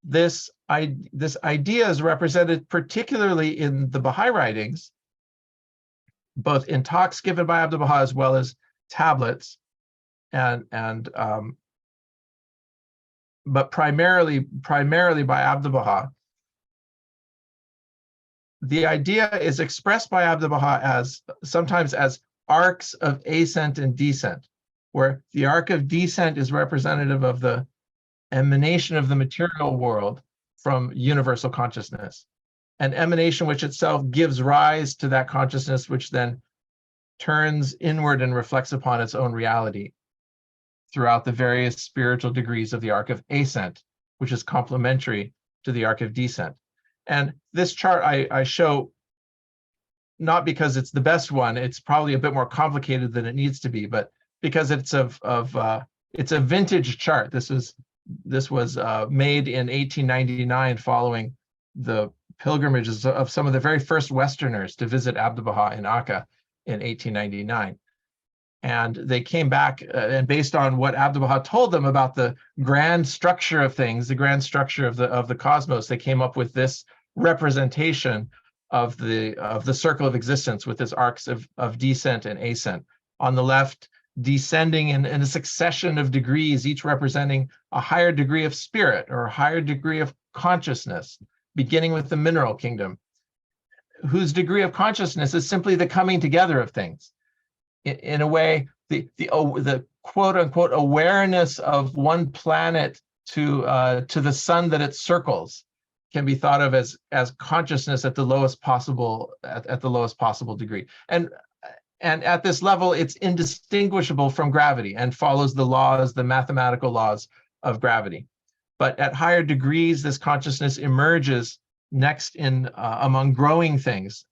This idea is represented particularly in the Baha'i writings, both in talks given by Abdu'l-Baha as well as tablets, but primarily by Abdu'l-Baha. The idea is expressed by Abdu'l-Baha sometimes as arcs of ascent and descent, where the arc of descent is representative of the emanation of the material world from universal consciousness, an emanation which itself gives rise to that consciousness, which then turns inward and reflects upon its own reality throughout the various spiritual degrees of the arc of ascent, which is complementary to the arc of descent. And this chart I show not because it's the best one, it's probably a bit more complicated than it needs to be, but because it's it's a vintage chart. This was made in 1899 following the pilgrimages of some of the very first Westerners to visit Abdu'l-Baha in Akka in 1899. And they came back and based on what Abdu'l-Baha told them about the grand structure of things, the grand structure of the cosmos, they came up with this representation of the circle of existence with its arcs of descent and ascent. On the left, descending in a succession of degrees, each representing a higher degree of spirit or a higher degree of consciousness, beginning with the mineral kingdom, whose degree of consciousness is simply the coming together of things. In a way, the quote unquote awareness of one planet to the sun that it circles can be thought of as consciousness at the lowest possible degree. And at this level, it's indistinguishable from gravity and follows the mathematical laws of gravity. But at higher degrees, this consciousness emerges next in among growing things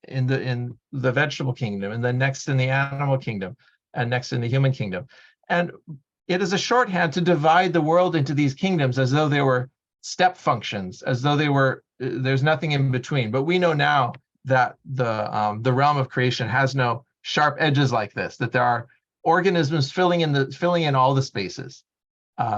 in the vegetable kingdom, and then next in the animal kingdom, and next in the human kingdom. And it is a shorthand to divide the world into these kingdoms as though they were step functions, as though there's nothing in between. But we know now that the realm of creation has no sharp edges like this, that there are organisms filling in all the spaces,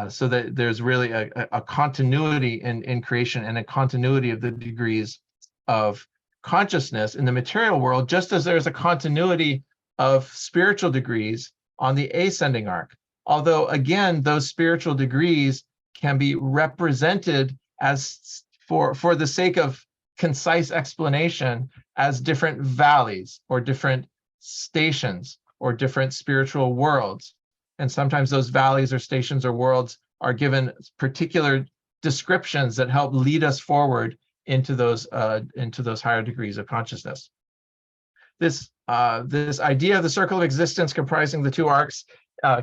so that there's really a continuity in creation and a continuity of the degrees of consciousness in the material world, just as there's a continuity of spiritual degrees on the ascending arc. Although, again, those spiritual degrees can be represented as, for the sake of concise explanation, as different valleys or different stations or different spiritual worlds. And sometimes those valleys or stations or worlds are given particular descriptions that help lead us forward into those higher degrees of consciousness. This idea of the circle of existence comprising the two arcs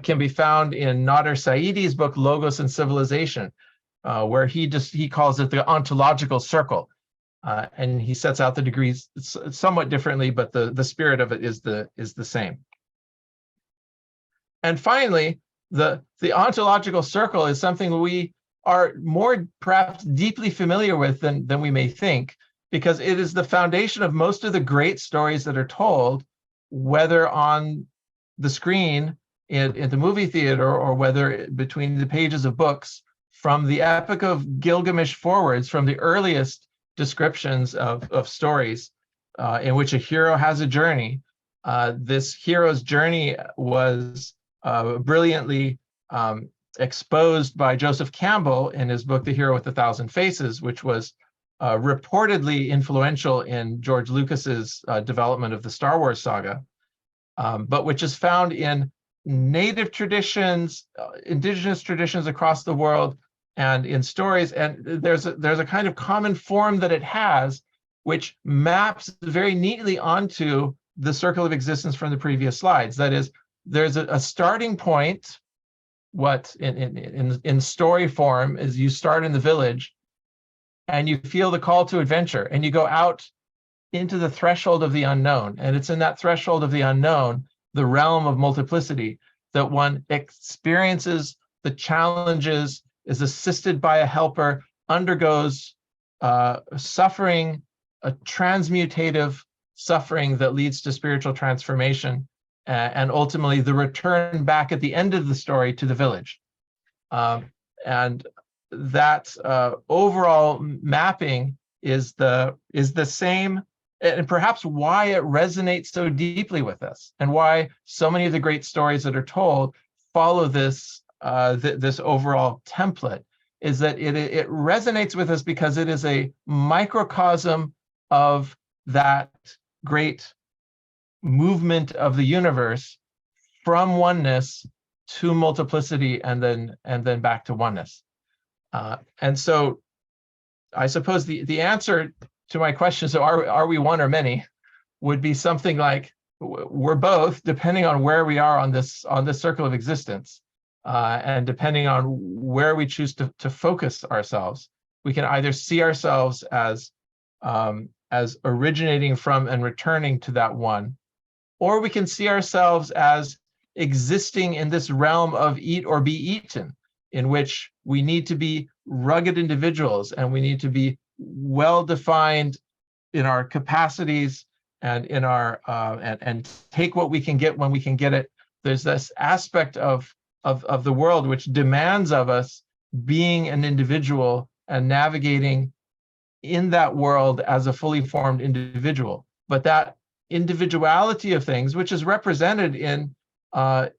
can be found in Nader Saidi's book Logos and Civilization, where he calls it the ontological circle, and he sets out the degrees somewhat differently, but the spirit of it is the same. And finally, the ontological circle is something we are more perhaps deeply familiar with than we may think, because it is the foundation of most of the great stories that are told, whether on the screen in the movie theater or whether between the pages of books, from the Epic of Gilgamesh forwards, from the earliest descriptions of stories in which a hero has a journey. This hero's journey was brilliantly exposed by Joseph Campbell in his book, The Hero with a Thousand Faces, which was reportedly influential in George Lucas's development of the Star Wars saga, but which is found in native traditions, indigenous traditions across the world, and in stories. And there's a kind of common form that it has, which maps very neatly onto the circle of existence from the previous slides. That is, there's a starting point. What in story form is you start in the village and you feel the call to adventure and you go out into the threshold of the unknown. And it's in that threshold of the unknown, the realm of multiplicity, that one experiences the challenges, is assisted by a helper, undergoes suffering, a transmutative suffering that leads to spiritual transformation, and ultimately the return back at the end of the story to the village. And that overall mapping is the same, and perhaps why it resonates so deeply with us, and why so many of the great stories that are told follow this this overall template, is that it resonates with us because it is a microcosm of that great movement of the universe from oneness to multiplicity and then back to oneness. And so I suppose the answer to my question, so are we one or many, would be something like we're both, depending on where we are on this circle of existence, and depending on where we choose to focus ourselves. We can either see ourselves as originating from and returning to that one, or we can see ourselves as existing in this realm of eat or be eaten, in which we need to be rugged individuals and we need to be well-defined in our capacities and in our and take what we can get when we can get it. There's this aspect of the world which demands of us being an individual and navigating in that world as a fully formed individual. But that individuality of things, which is represented in at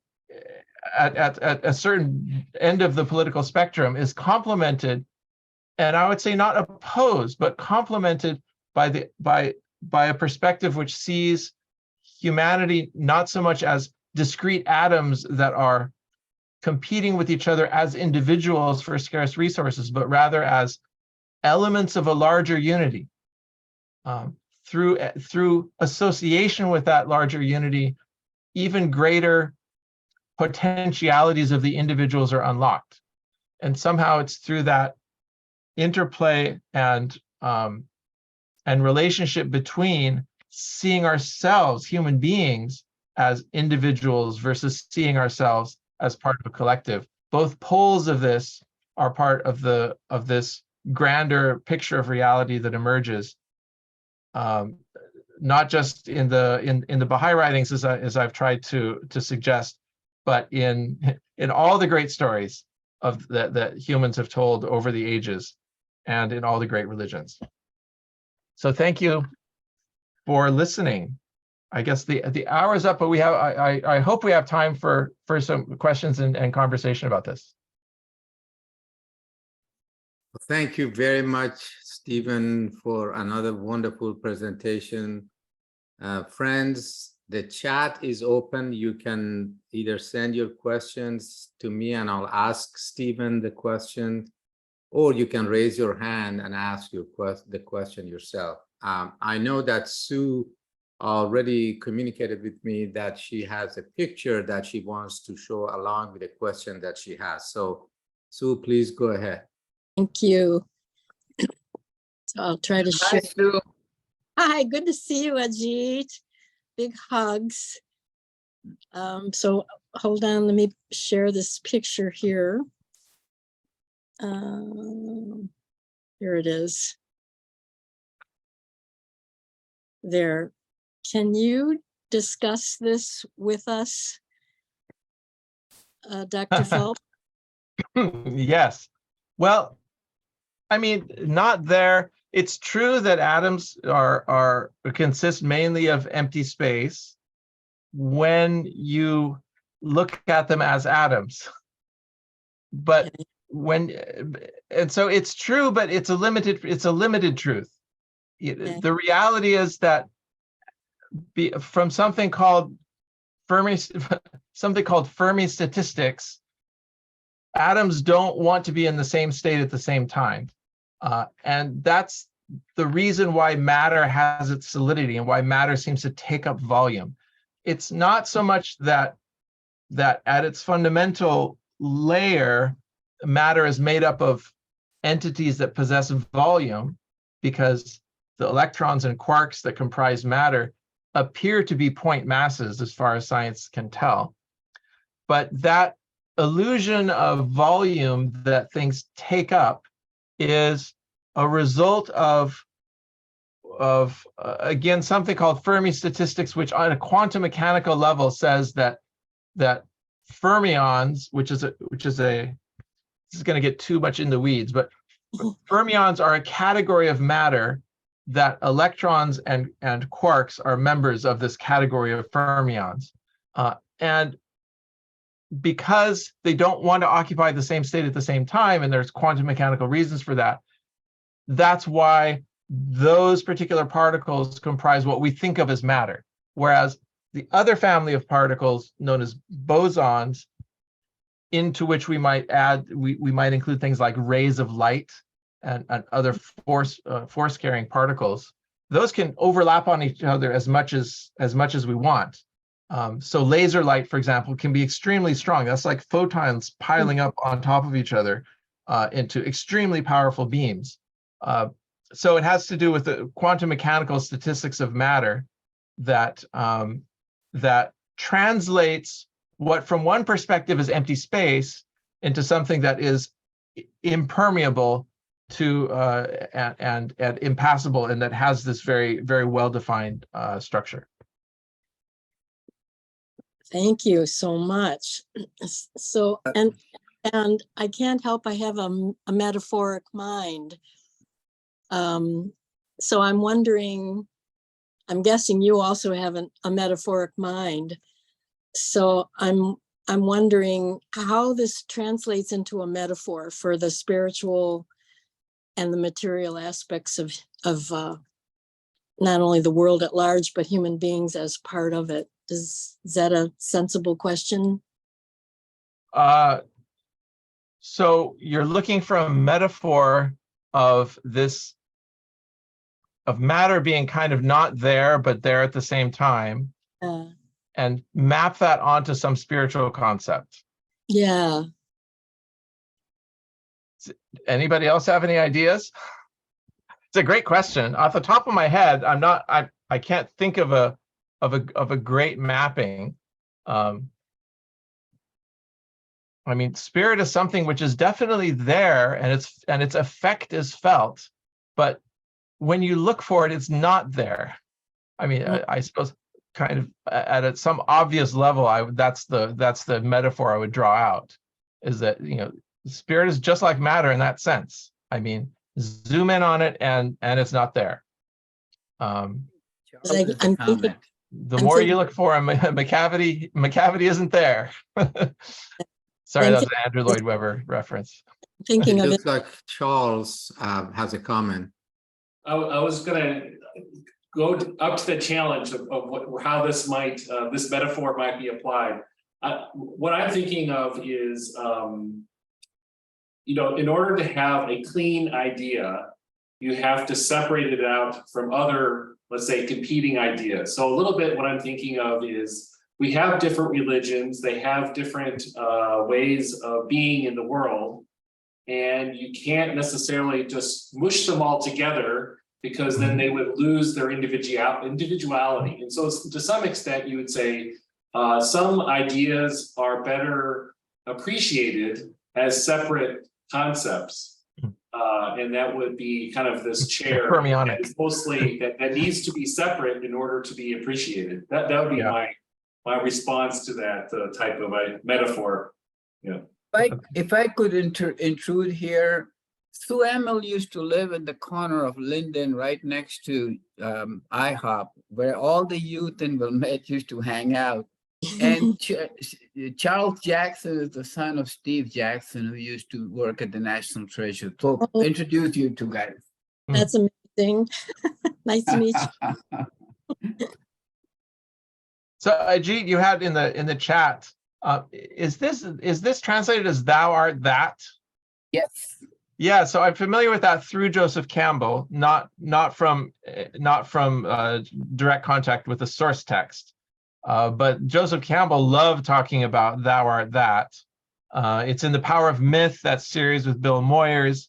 a certain end of the political spectrum, is complemented, and I would say not opposed, but complemented by a perspective which sees humanity not so much as discrete atoms that are competing with each other as individuals for scarce resources, but rather as elements of a larger unity. Through association with that larger unity, even greater potentialities of the individuals are unlocked. And somehow it's through that interplay and relationship between seeing ourselves, human beings, as individuals versus seeing ourselves as part of a collective. Both poles of this are part of this grander picture of reality that emerges, not just in the Baha'i writings, as I've tried to suggest, but in all the great stories that humans have told over the ages, and in all the great religions. So thank you for listening. I guess the hour is up, but I hope we have time for some questions and conversation about this. Thank you very much, Stephen, for another wonderful presentation. Friends, the chat is open. You can either send your questions to me and I'll ask Stephen the question, or you can raise your hand and ask the question yourself. I know that Sue already communicated with me that she has a picture that she wants to show along with the question that she has. So Sue, please go ahead. Thank you. So I'll try to share. Hi, Sue. Hi, good to see you, Ajit. Big hugs. So hold on, let me share this picture here. Here it is. There. Can you discuss this with us, Dr. Phelps? Yes. Well, I mean, not there. It's true that atoms consist mainly of empty space when you look at them as atoms. But and so it's true, but it's a limited truth. Okay. The reality is that from something called Fermi statistics, atoms don't want to be in the same state at the same time. And that's the reason why matter has its solidity and why matter seems to take up volume. It's not so much that at its fundamental layer, matter is made up of entities that possess volume, because the electrons and quarks that comprise matter appear to be point masses as far as science can tell. But that illusion of volume that things take up is a result of again, something called Fermi statistics, which on a quantum mechanical level says that fermions, which is this is going to get too much in the weeds, but fermions are a category of matter that electrons and quarks are members of this category of fermions. And because they don't want to occupy the same state at the same time, and there's quantum mechanical reasons for that, that's why those particular particles comprise what we think of as matter. Whereas the other family of particles, known as bosons, into which we might include things like rays of light and other force carrying particles, those can overlap on each other as much as we want. So laser light, for example, can be extremely strong. That's like photons piling up on top of each other into extremely powerful beams. So it has to do with the quantum mechanical statistics of matter that translates what from one perspective is empty space into something that is impermeable to and impassable, and that has this very, very well-defined structure. Thank you so much. So, and I can't help, I have a metaphoric mind. So I'm wondering, I'm guessing you also have a metaphoric mind. So I'm wondering how this translates into a metaphor for the spiritual and the material aspects of not only the world at large, but human beings as part of it. Is that a sensible question? So you're looking for a metaphor of this, of matter being kind of not there, but there at the same time, and map that onto some spiritual concept. Yeah. Anybody else have any ideas? It's a great question. Off the top of my head, I can't think of a great mapping. I mean, spirit is something which is definitely there, and its effect is felt, but when you look for it, it's not there. I mean, I suppose kind of at some obvious level, that's the metaphor I would draw out, is that, you know, spirit is just like matter in that sense. I mean, zoom in on it and it's not there. I'm thinking, the more you look for a McCavity isn't there. Sorry, that was an Andrew Lloyd Webber reference. Thinking It of looks it. like Charles has a comment. I was going to go up to the challenge of how this metaphor might be applied. What I'm thinking of is, you know, in order to have a clean idea, you have to separate it out from other, let's say, competing ideas. So a little bit what I'm thinking of is we have different religions, they have different ways of being in the world, and you can't necessarily just mush them all together, because then they would lose their individuality. And so to some extent, you would say some ideas are better appreciated as separate concepts. And that would be kind of this chair Fermionic. that is mostly that needs to be separate in order to be appreciated. That would be Yeah. my response to that type of a metaphor. Yeah. If I could intrude here, Sue Emil used to live in the corner of Linden, right next to IHOP, where all the youth in Wilmette used to hang out. And Charles Jackson is the son of Steve Jackson, who used to work at the National Treasury. So Oh. introduce you two guys. That's amazing. Nice to meet you. So Ajit, you had in the chat, is this translated as "thou art that"? Yes. Yeah, so I'm familiar with that through Joseph Campbell, not from direct contact with the source text. But Joseph Campbell loved talking about "thou art that." It's in The Power of Myth, that series with Bill Moyers.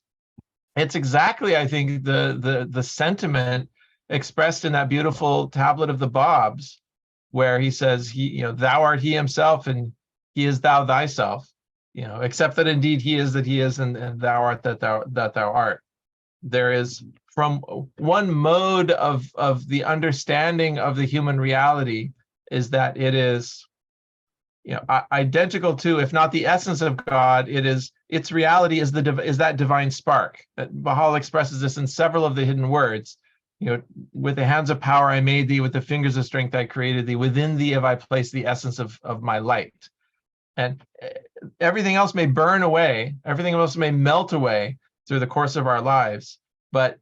It's exactly, I think, the sentiment expressed in that beautiful tablet of the Bobs, where he says, "Thou art he himself, and he is thou thyself." Except that indeed he is that he is, and thou art that thou art. There is, from one mode of the understanding of the human reality, is that it is, identical to, if not the essence of God, its reality is that divine spark. That Baha'u'llah expresses this in several of the hidden words. With the hands of power I made thee, with the fingers of strength I created thee, within thee have I placed the essence of my light. And everything else may burn away, everything else may melt away through the course of our lives, but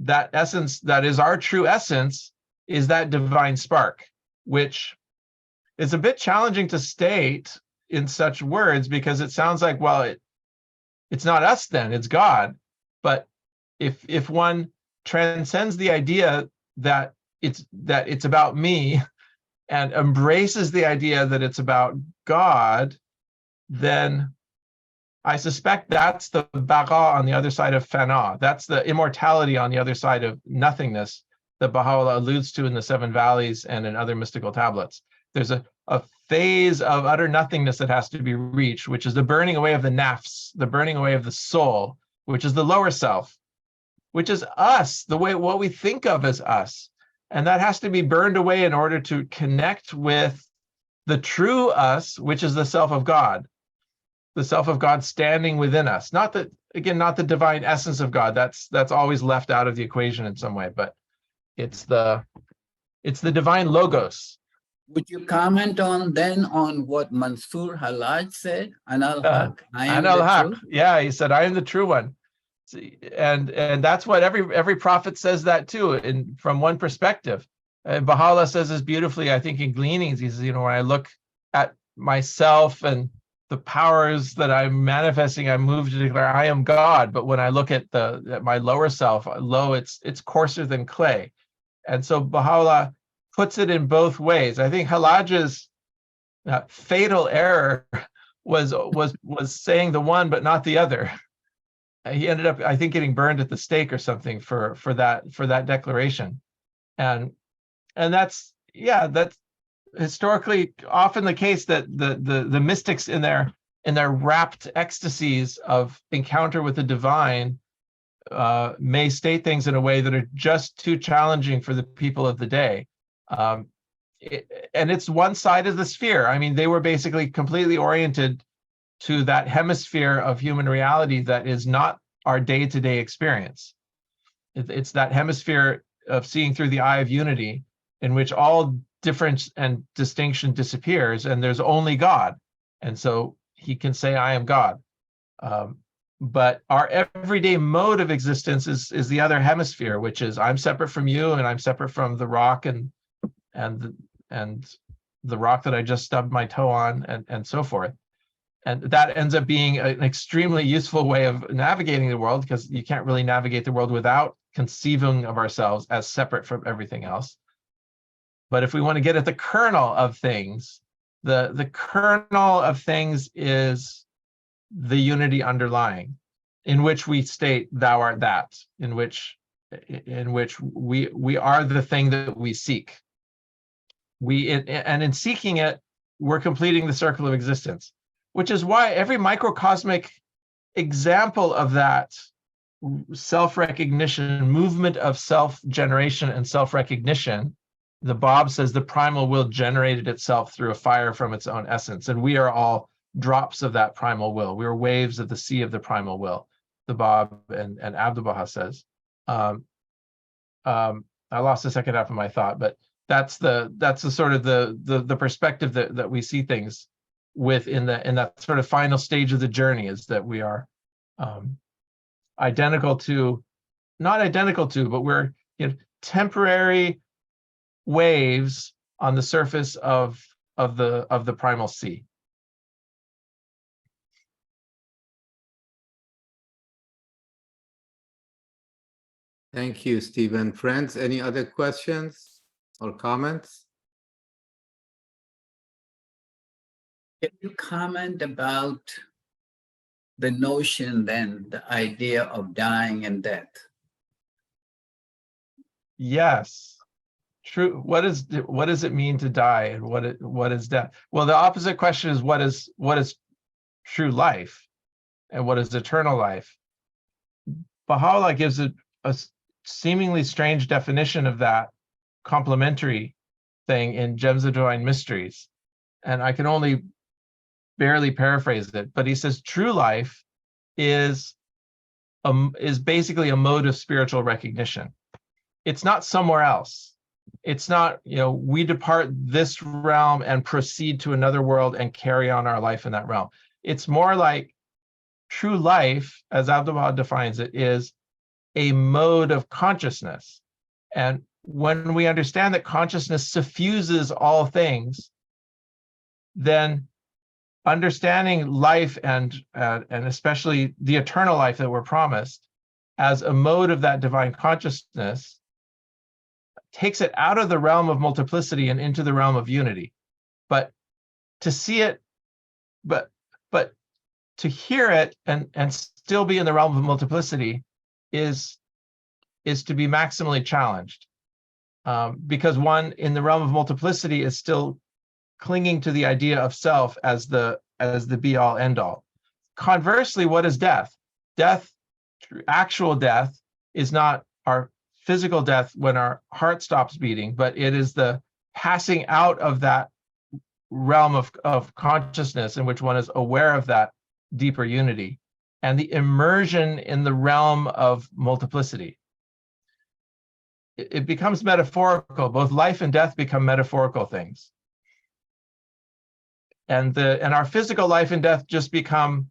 that essence, that is our true essence, is that divine spark, which is a bit challenging to state in such words, because it sounds like, well, it's not us then, it's God. But if one transcends the idea that it's about me and embraces the idea that it's about God, then I suspect that's the baqa on the other side of fana. That's the immortality on the other side of nothingness that Baha'u'llah alludes to in the Seven Valleys and in other mystical tablets. There's a phase of utter nothingness that has to be reached, which is the burning away of the nafs, the burning away of the soul, which is the lower self, which is us, what we think of as us. And that has to be burned away in order to connect with the true us, which is the self of God. The self of God standing within us. Not the divine essence of God. That's always left out of the equation in some way, but it's the divine logos. Would you comment on what Mansur Halaj said? Anal Haq. I am Anal the Haq. truth. Yeah, he said, I am the true one. And that's what every prophet says that too, from one perspective. And Baha'u'llah says this beautifully, I think, in Gleanings. He says, when I look at myself and the powers that I'm manifesting, I'm moved to declare I am God. But when I look at my lower self, it's coarser than clay. And so Baha'u'llah puts it in both ways. I think Halaj's fatal error was saying the one but not the other. He ended up, I think, getting burned at the stake or something for that declaration. And that's historically often the case, that the mystics in their rapt ecstasies of encounter with the divine may state things in a way that are just too challenging for the people of the day. And it's one side of the sphere. I mean, they were basically completely oriented to that hemisphere of human reality that is not our day-to-day experience. It's that hemisphere of seeing through the eye of unity, in which all difference and distinction disappears, and there's only God. And so he can say, I am God. But our everyday mode of existence is the other hemisphere, which is I'm separate from you, and I'm separate from the rock and the rock that I just stubbed my toe on, and so forth. And that ends up being an extremely useful way of navigating the world, because you can't really navigate the world without conceiving of ourselves as separate from everything else. But if we want to get at the kernel of things, the kernel of things is the unity underlying, in which we state thou art that, in which we are the thing that we seek. And in seeking it, we're completing the circle of existence, which is why every microcosmic example of that self-recognition, movement of self-generation and self-recognition, the Bob says the primal will generated itself through a fire from its own essence. And we are all drops of that primal will. We are waves of the sea of the primal will, the Bob and Abdu'l-Baha says. I lost the second half of my thought, but that's the sort of the perspective that we see things with in that sort of final stage of the journey, is that we are not identical to, but we're temporary waves on the surface of the primal sea. Thank you, Stephen. Friends, any other questions or comments? Can you comment about the notion then, the idea of dying and death? Yes. True. What does it mean to die, and what is death? Well, the opposite question is what is true life, and what is eternal life? Baha'u'llah gives a seemingly strange definition of that complementary thing in Gems of Divine Mysteries, and I can only barely paraphrase it, but he says true life is basically a mode of spiritual recognition. It's not somewhere else. It's not, we depart this realm and proceed to another world and carry on our life in that realm. It's more like true life, as Abdu'l-Baha defines it, is a mode of consciousness. And when we understand that consciousness suffuses all things, then understanding life and especially the eternal life that we're promised as a mode of that divine consciousness takes it out of the realm of multiplicity and into the realm of unity. But to see it, but to hear it and still be in the realm of multiplicity is to be maximally challenged, because one in the realm of multiplicity is still clinging to the idea of self as the be all end all. Conversely, what is death? Death, actual death, is not our physical death when our heart stops beating, but it is the passing out of that realm of consciousness in which one is aware of that deeper unity, and the immersion in the realm of multiplicity. It becomes metaphorical. Both life and death become metaphorical things. And our physical life and death just become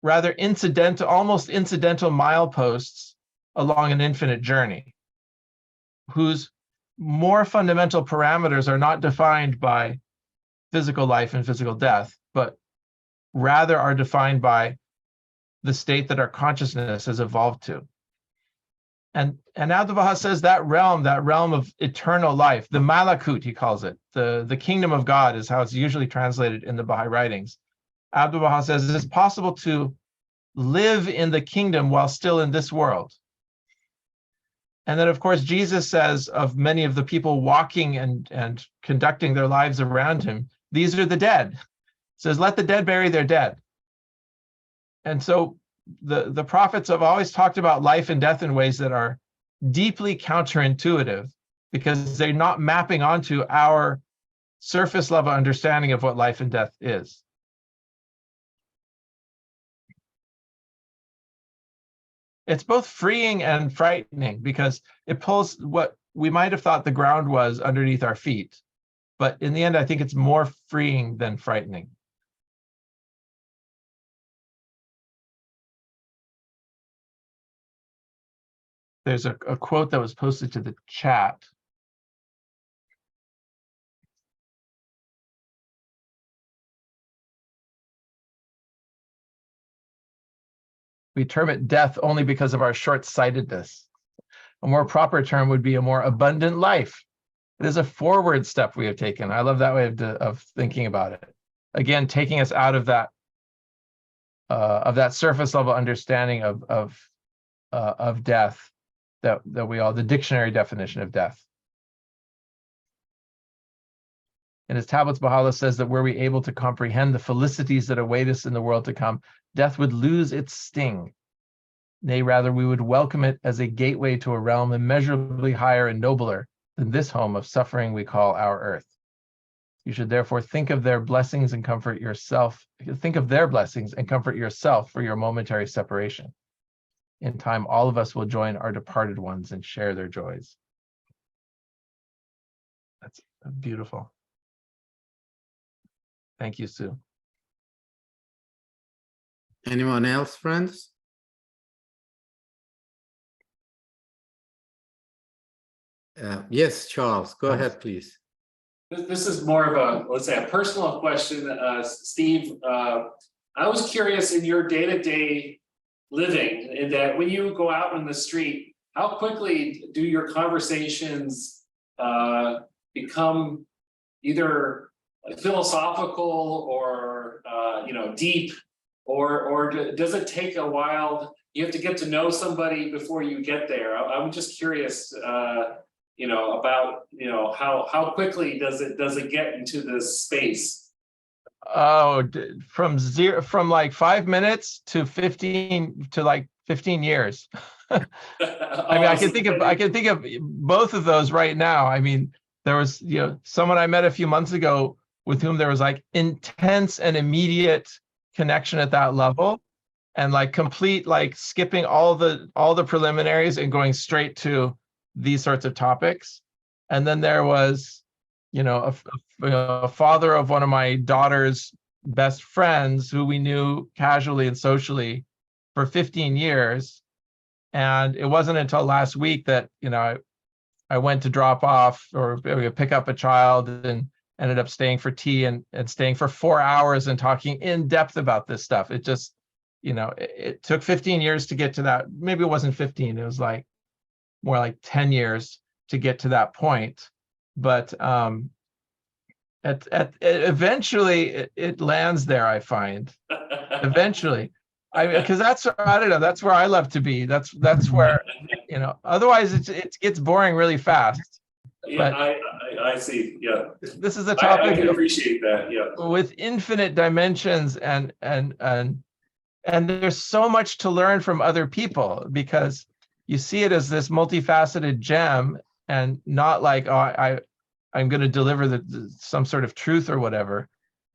rather incidental, almost incidental mileposts along an infinite journey, whose more fundamental parameters are not defined by physical life and physical death, but rather are defined by the state that our consciousness has evolved to. And Abdu'l-Baha says that realm of eternal life, the malakut, he calls it, the kingdom of God is how it's usually translated in the Baha'i writings. Abdu'l-Baha says it's possible to live in the kingdom while still in this world. And then, of course, Jesus says of many of the people walking and conducting their lives around him, these are the dead. He says, let the dead bury their dead. And so the prophets have always talked about life and death in ways that are deeply counterintuitive, because they're not mapping onto our surface level understanding of what life and death is. It's both freeing and frightening, because it pulls what we might have thought the ground was underneath our feet. But in the end, I think it's more freeing than frightening. There's a quote that was posted to the chat. We term it death only because of our short-sightedness. A more proper term would be a more abundant life. It is a forward step we have taken. I love that way of thinking about it. Again, taking us out of that surface level understanding of death that we all, the dictionary definition of death. In his tablets, Baha'u'llah says that were we able to comprehend the felicities that await us in the world to come, death would lose its sting. Nay, rather, we would welcome it as a gateway to a realm immeasurably higher and nobler than this home of suffering we call our earth. You should therefore think of their blessings and comfort yourself. Think of their blessings and comfort yourself for your momentary separation. In time, all of us will join our departed ones and share their joys. That's beautiful. Thank you, Sue. Anyone else, friends? Yes, Charles, go ahead, please. This is more of a, let's say, a personal question, Steve. I was curious in your day-to-day living, in that when you go out on the street, how quickly do your conversations become either philosophical or deep, or does it take a while? You have to get to know somebody before you get there. I'm just curious, about how quickly does it get into this space? Oh, from like 5 minutes to 15 to like 15 years. I mean, I can think of both of those right now. I mean, there was, someone I met a few months ago with whom there was like intense and immediate connection at that level, and like complete, like skipping all the preliminaries and going straight to these sorts of topics. And then there was, a father of one of my daughter's best friends who we knew casually and socially for 15 years. And it wasn't until last week that, I went to drop off or pick up a child and ended up staying for tea and staying for 4 hours and talking in depth about this stuff. It just, it took 15 years to get to that. Maybe it wasn't 15. It was like more like 10 years to get to that point. But eventually it lands there, I find. Eventually. Because I don't know, that's where I love to be. That's where, otherwise it gets boring really fast. Yeah, but I see. Yeah. This is a topic I can appreciate that. Yeah. with infinite dimensions, and there's so much to learn from other people, because you see it as this multifaceted gem, and not like, oh, I'm going to deliver some sort of truth or whatever.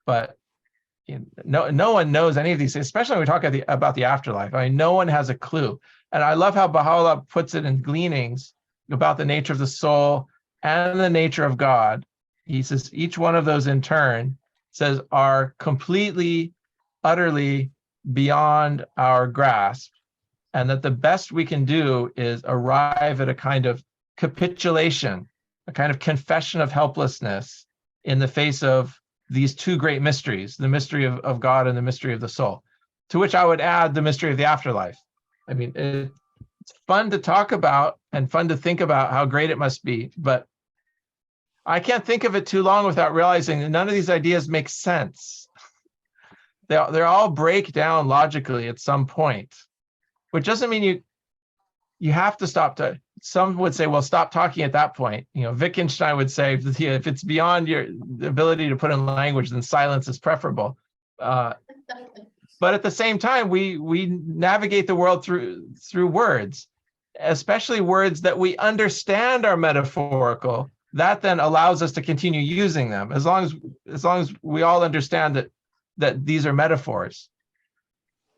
But no one knows any of these, especially when we talk about the afterlife. I mean, no one has a clue. And I love how Baha'u'llah puts it in Gleanings about the nature of the soul and the nature of God. He says each one of those in turn says are completely, utterly beyond our grasp, and that the best we can do is arrive at a kind of capitulation, a kind of confession of helplessness in the face of these two great mysteries, the mystery of God and the mystery of the soul, to which I would add the mystery of the afterlife. I mean, it's fun to talk about and fun to think about how great it must be, but I can't think of it too long without realizing that none of these ideas make sense. They all break down logically at some point, which doesn't mean you have to stop. Some would say, well, stop talking at that point. Wittgenstein would say, if it's beyond your ability to put in language, then silence is preferable. But at the same time, we navigate the world through words, especially words that we understand are metaphorical. That then allows us to continue using them, as long as we all understand that these are metaphors.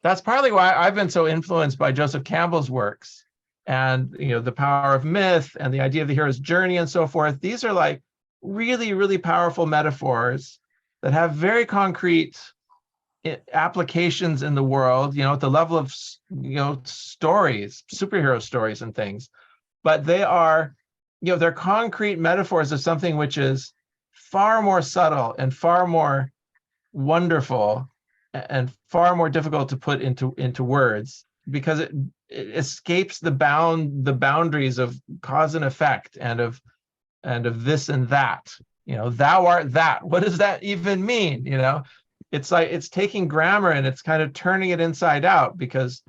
That's partly why I've been so influenced by Joseph Campbell's works, and the power of myth and the idea of the hero's journey and so forth. These are like really, really powerful metaphors that have very concrete applications in the world, at the level of stories, superhero stories and things. But they are, they're concrete metaphors of something which is far more subtle and far more wonderful and far more difficult to put into words, because it escapes the boundaries of cause and effect and of this and that. Thou art that. What does that even mean? It's like it's taking grammar and it's kind of turning it inside out, because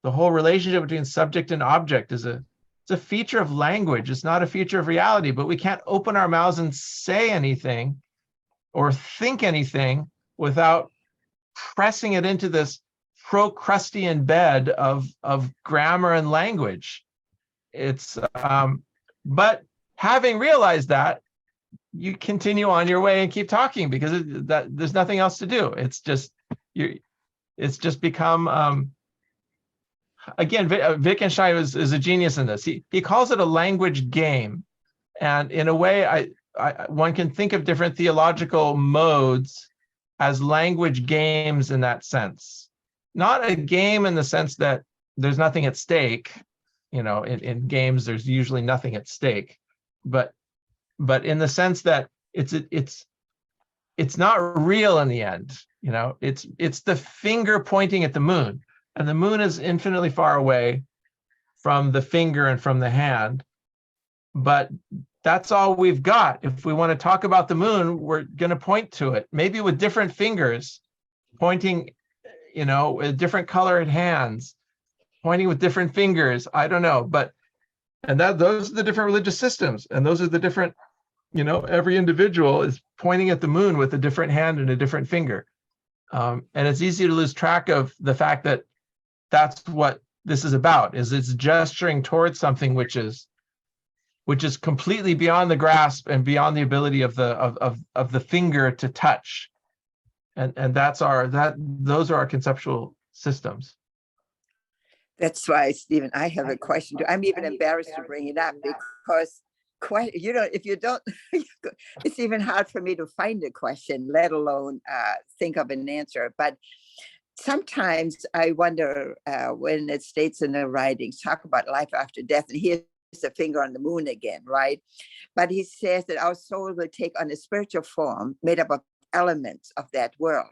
the whole relationship between subject and object it's a feature of language. It's not a feature of reality. But we can't open our mouths and say anything or think anything without pressing it into this Procrustean bed of grammar and language. It's but having realized that, you continue on your way and keep talking because there's nothing else to do. It's just become again, Wittgenstein is a genius in this. He calls it a language game, and in a way, one can think of different theological modes as language games in that sense. Not a game in the sense that there's nothing at stake. You know, in games, there's usually nothing at stake, but in the sense that it's not real in the end. You know, it's the finger pointing at the moon, and the moon is infinitely far away from the finger and from the hand, but that's all we've got. If we want to talk about the moon, we're going to point to it, maybe with different fingers pointing, you know, with different colored hands pointing with different fingers. I don't know, those are the different religious systems, and those are the different, you know, every individual is pointing at the moon with a different hand and a different finger. And it's easy to lose track of the fact that that's what this is about, is it's gesturing towards something which is completely beyond the grasp and beyond the ability of the finger to touch. And those are our conceptual systems. That's why, Stephen, I have a question too. I'm even embarrassed to bring it up because if you don't, it's even hard for me to find a question, let alone think of an answer. But sometimes I wonder when it states in the writings, talk about life after death, and here's the finger on the moon again, right? But he says that our soul will take on a spiritual form made up of elements of that world.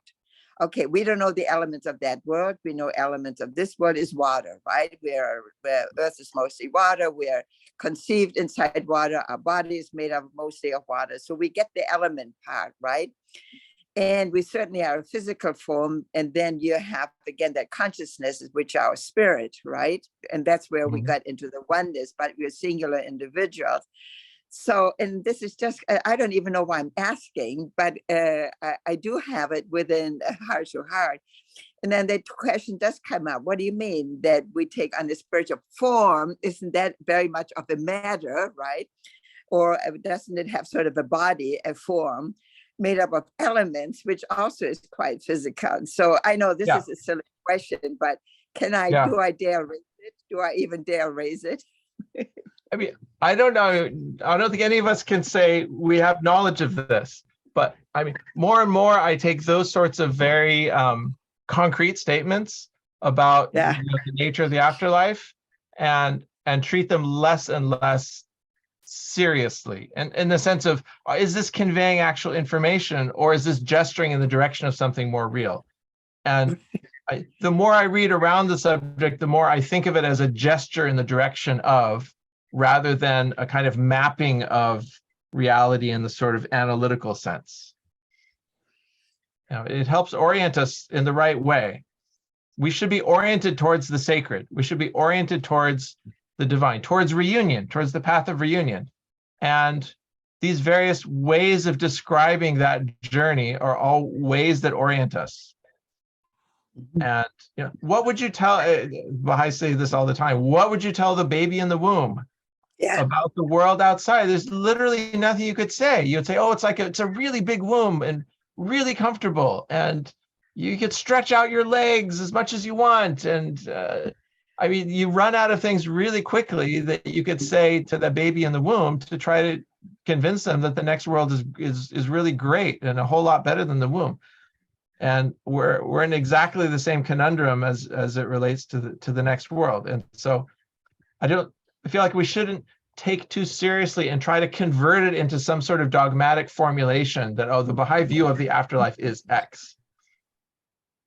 Okay, we don't know the elements of that world. We know elements of this world is water, right? Where Earth is mostly water. We're conceived inside water. Our body is made up mostly of water. So we get the element part, right? And we certainly are a physical form. And then you have, again, that consciousness, which our spirit, right? And that's where we got into the oneness, but we're singular individuals. So, and this is just, I don't even know why I'm asking, but I do have it within heart to heart. And then the question does come up. What do you mean that we take on the spiritual form? Isn't that very much of a matter, right? Or doesn't it have sort of a body, a form made up of elements, which also is quite physical? So I know this is a silly question, but do I dare raise it? Do I even dare raise it? I mean, I don't know. I don't think any of us can say we have knowledge of this, but I mean, more and more I take those sorts of very concrete statements about the nature of the afterlife and treat them less and less seriously. And in the sense of, is this conveying actual information, or is this gesturing in the direction of something more real? And the more I read around the subject, the more I think of it as a gesture in the direction of, rather than a kind of mapping of reality in the sort of analytical sense. You know, it helps orient us in the right way. We should be oriented towards the sacred. We should be oriented towards the divine, towards reunion, towards the path of reunion. And these various ways of describing that journey are all ways that orient us. And you know, what would you tell, Baha'i say this all the time, what would you tell the baby in the womb about the world outside? There's literally nothing you could say. You'd say, oh, it's a really big womb and really comfortable, and you could stretch out your legs as much as you want. And I mean, you run out of things really quickly that you could say to the baby in the womb to try to convince them that the next world is really great and a whole lot better than the womb. And we're in exactly the same conundrum as it relates to the next world. And so I feel like we shouldn't take too seriously and try to convert it into some sort of dogmatic formulation that, oh, the Baha'i view of the afterlife is X.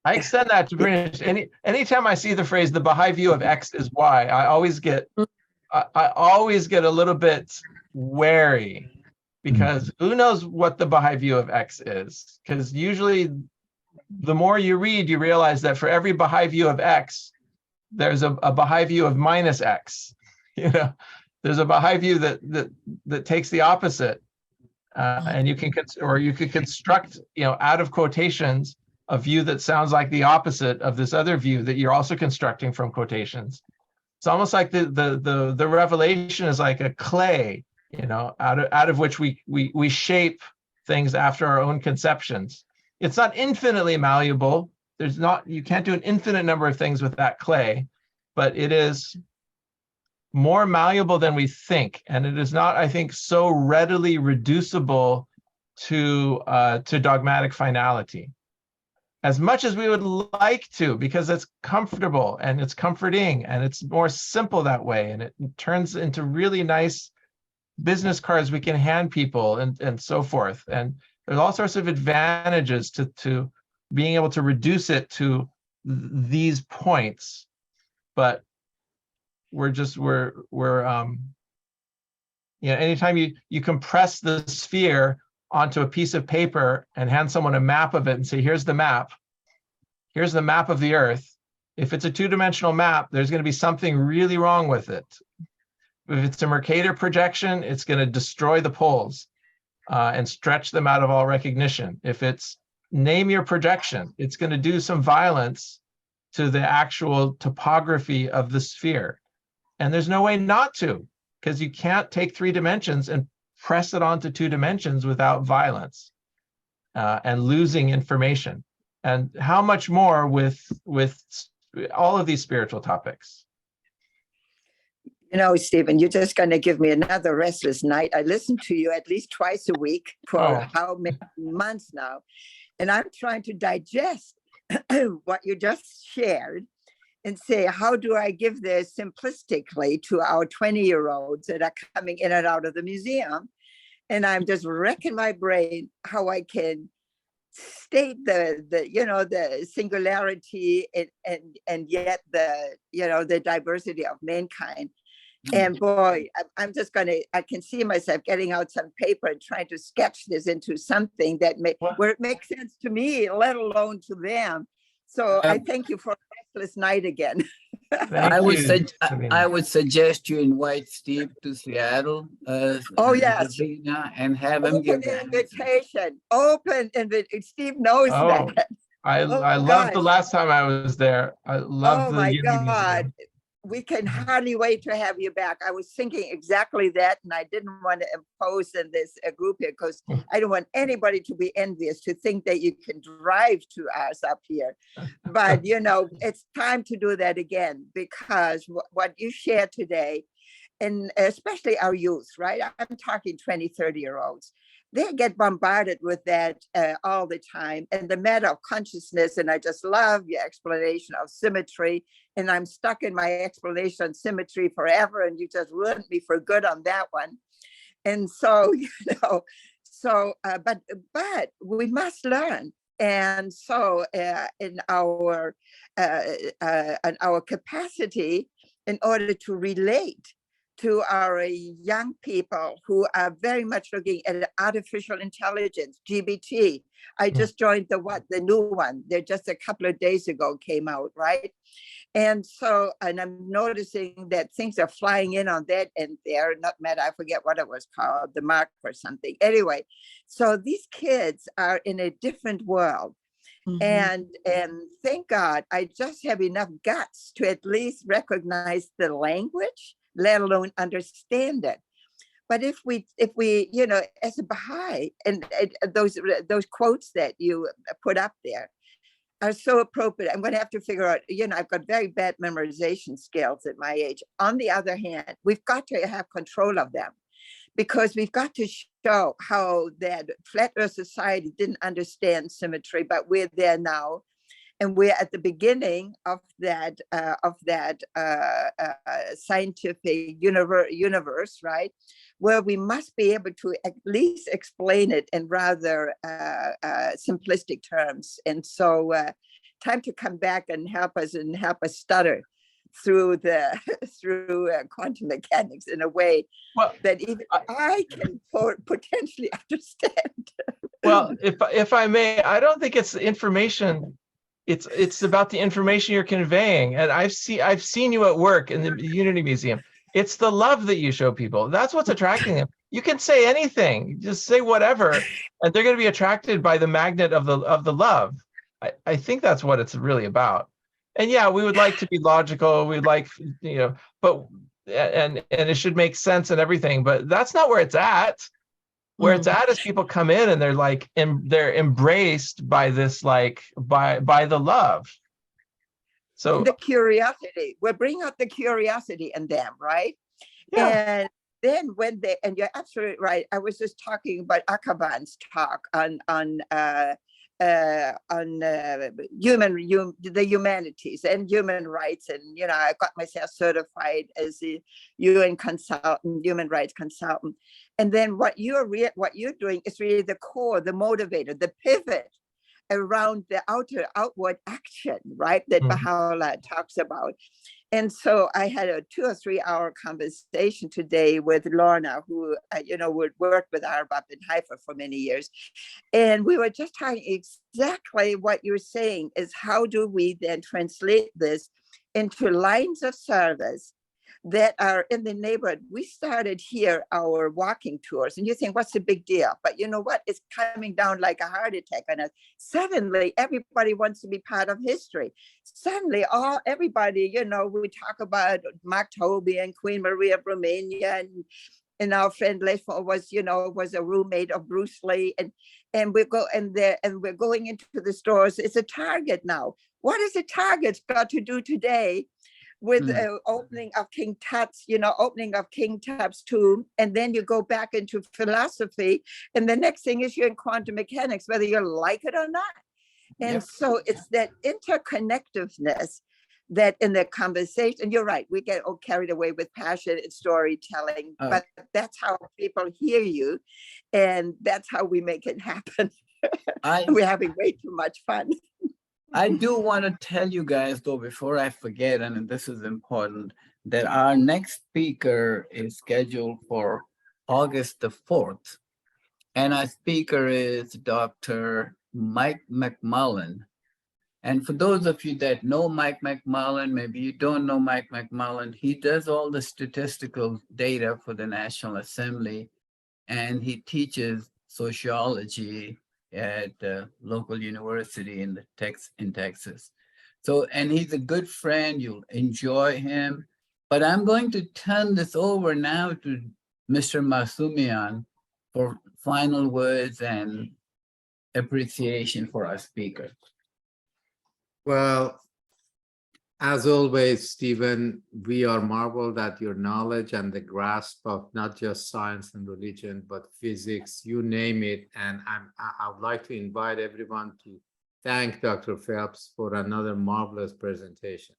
I extend that to pretty much anytime I see the phrase, the Baha'i view of X is Y, I always get a little bit wary, because who knows what the Baha'i view of X is? Because usually the more you read, you realize that for every Baha'i view of X, there's a Baha'i view of minus X. You know, there's a Baha'i view that takes the opposite. And you can, or you could construct, out of quotations, a view that sounds like the opposite of this other view that you're also constructing from quotations. It's almost like the revelation is like a clay, out of which we shape things after our own conceptions. It's not infinitely malleable. You can't do an infinite number of things with that clay, but it is more malleable than we think. And it is not, I think, so readily reducible to dogmatic finality, as much as we would like to, because it's comfortable and it's comforting and it's more simple that way. And it turns into really nice business cards we can hand people and so forth. And there's all sorts of advantages to being able to reduce it to these points. But anytime you compress the sphere onto a piece of paper and hand someone a map of it and say, here's the map of the Earth. If it's a two-dimensional map, there's going to be something really wrong with it. If it's a Mercator projection, it's going to destroy the poles and stretch them out of all recognition. If it's name your projection, it's going to do some violence to the actual topography of the sphere. And there's no way not to, because you can't take 3 dimensions and press it onto 2 dimensions without violence and losing information. And how much more with all of these spiritual topics? Stephen, you're just going to give me another restless night. I listen to you at least twice a week for how many months now. And I'm trying to digest what you just shared and say, how do I give this simplistically to our 20-year-olds that are coming in and out of the museum? And I'm just wrecking my brain how I can state the singularity and yet the diversity of mankind. And boy, I can see myself getting out some paper and trying to sketch this into something where it makes sense to me, let alone to them. So I thank you for a restless night again. I would suggest you invite Steve to Seattle. Yes. And have him give the invitation. Open invitation. Steve knows that. I loved the last time I was there. I loved the Unity Museum. We can hardly wait to have you back. I was thinking exactly that, and I didn't want to impose in this group here because I don't want anybody to be envious to think that you can drive to us up here. But, it's time to do that again, because what you shared today, and especially our youth, right? I'm talking 20, 30-year-olds. They get bombarded with that all the time, and the matter of consciousness. And I just love your explanation of symmetry. And I'm stuck in my explanation on symmetry forever, and you just ruined me for good on that one. And so, but we must learn. And so, in our capacity, in order to relate to our young people who are very much looking at artificial intelligence, GBT. I just joined the new one. They're just a couple of days ago came out, right? And so, and I'm noticing that things are flying in on that end there, not matter, I forget what it was called, the mark or something. Anyway, so these kids are in a different world. And thank God, I just have enough guts to at least recognize the language, let alone understand it. But if we, as a Baha'i, and those quotes that you put up there are so appropriate. I'm going to have to figure out, I've got very bad memorization skills at my age. On the other hand, we've got to have control of them, because we've got to show how that flat earth society didn't understand symmetry, but we're there now. And we're at the beginning of that scientific universe, right? Where we must be able to at least explain it in rather simplistic terms. And so, time to come back and help us stutter through quantum mechanics in a way that even I can potentially understand. Well, if I may, I don't think it's information. It's about the information you're conveying. And I've seen you at work in the Unity Museum. It's the love that you show people. That's what's attracting them. You can say anything, just say whatever, and they're going to be attracted by the magnet of the love. I think that's what it's really about. And yeah, we would like to be logical. We'd like, but and it should make sense and everything, but that's not where it's at. Where it's at is people come in and they're like, they're embraced by this, like by the love. So the curiosity, we bring out the curiosity in them, right? yeah. And then when they, and you're absolutely right. I was just talking about Akaban's talk on the humanities and human rights, and I got myself certified as a UN consultant, human rights consultant. And then what you're doing is really the core, the motivator, the pivot around the outward action, right? That Baha'u'llah talks about. And so I had a 2 or 3 hour conversation today with Lorna, who, would work with Arbab in Haifa for many years. And we were just talking exactly what you're saying is how do we then translate this into lines of service that are in the neighborhood. We started here our walking tours, and you think, what's the big deal? But you know what? It's coming down like a heart attack on us. Suddenly, everybody wants to be part of history. Suddenly, everybody, we talk about Mark Tobey and Queen Maria of Romania, and our friend Lesford was a roommate of Bruce Lee, and we're going into the stores. It's a Target now. What has the Target got to do today with opening of King Tut's, opening of King Tut's tomb, and then you go back into philosophy, and the next thing is you're in quantum mechanics, whether you like it or not. And so it's that interconnectiveness that in the conversation, and you're right, we get all carried away with passion and storytelling, but that's how people hear you, and that's how we make it happen. We're having way too much fun. I do want to tell you guys, though, before I forget, and this is important, that our next speaker is scheduled for August the 4th. And our speaker is Dr. Mike McMullen. And for those of you that know Mike McMullen, maybe you don't know Mike McMullen, he does all the statistical data for the National Assembly, and he teaches sociology at a local university in Texas. So, and he's a good friend, you'll enjoy him. But I'm going to turn this over now to Mr. Masumian for final words and appreciation for our speaker. Well, as always, Stephen, we are marveled at your knowledge and the grasp of not just science and religion, but physics, you name it. And I would like to invite everyone to thank Dr. Phelps for another marvelous presentation.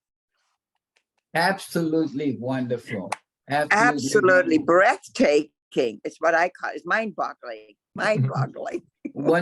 Absolutely wonderful. Absolutely breathtaking. It's what I call it. It's mind-boggling. Mind-boggling. Wonderful.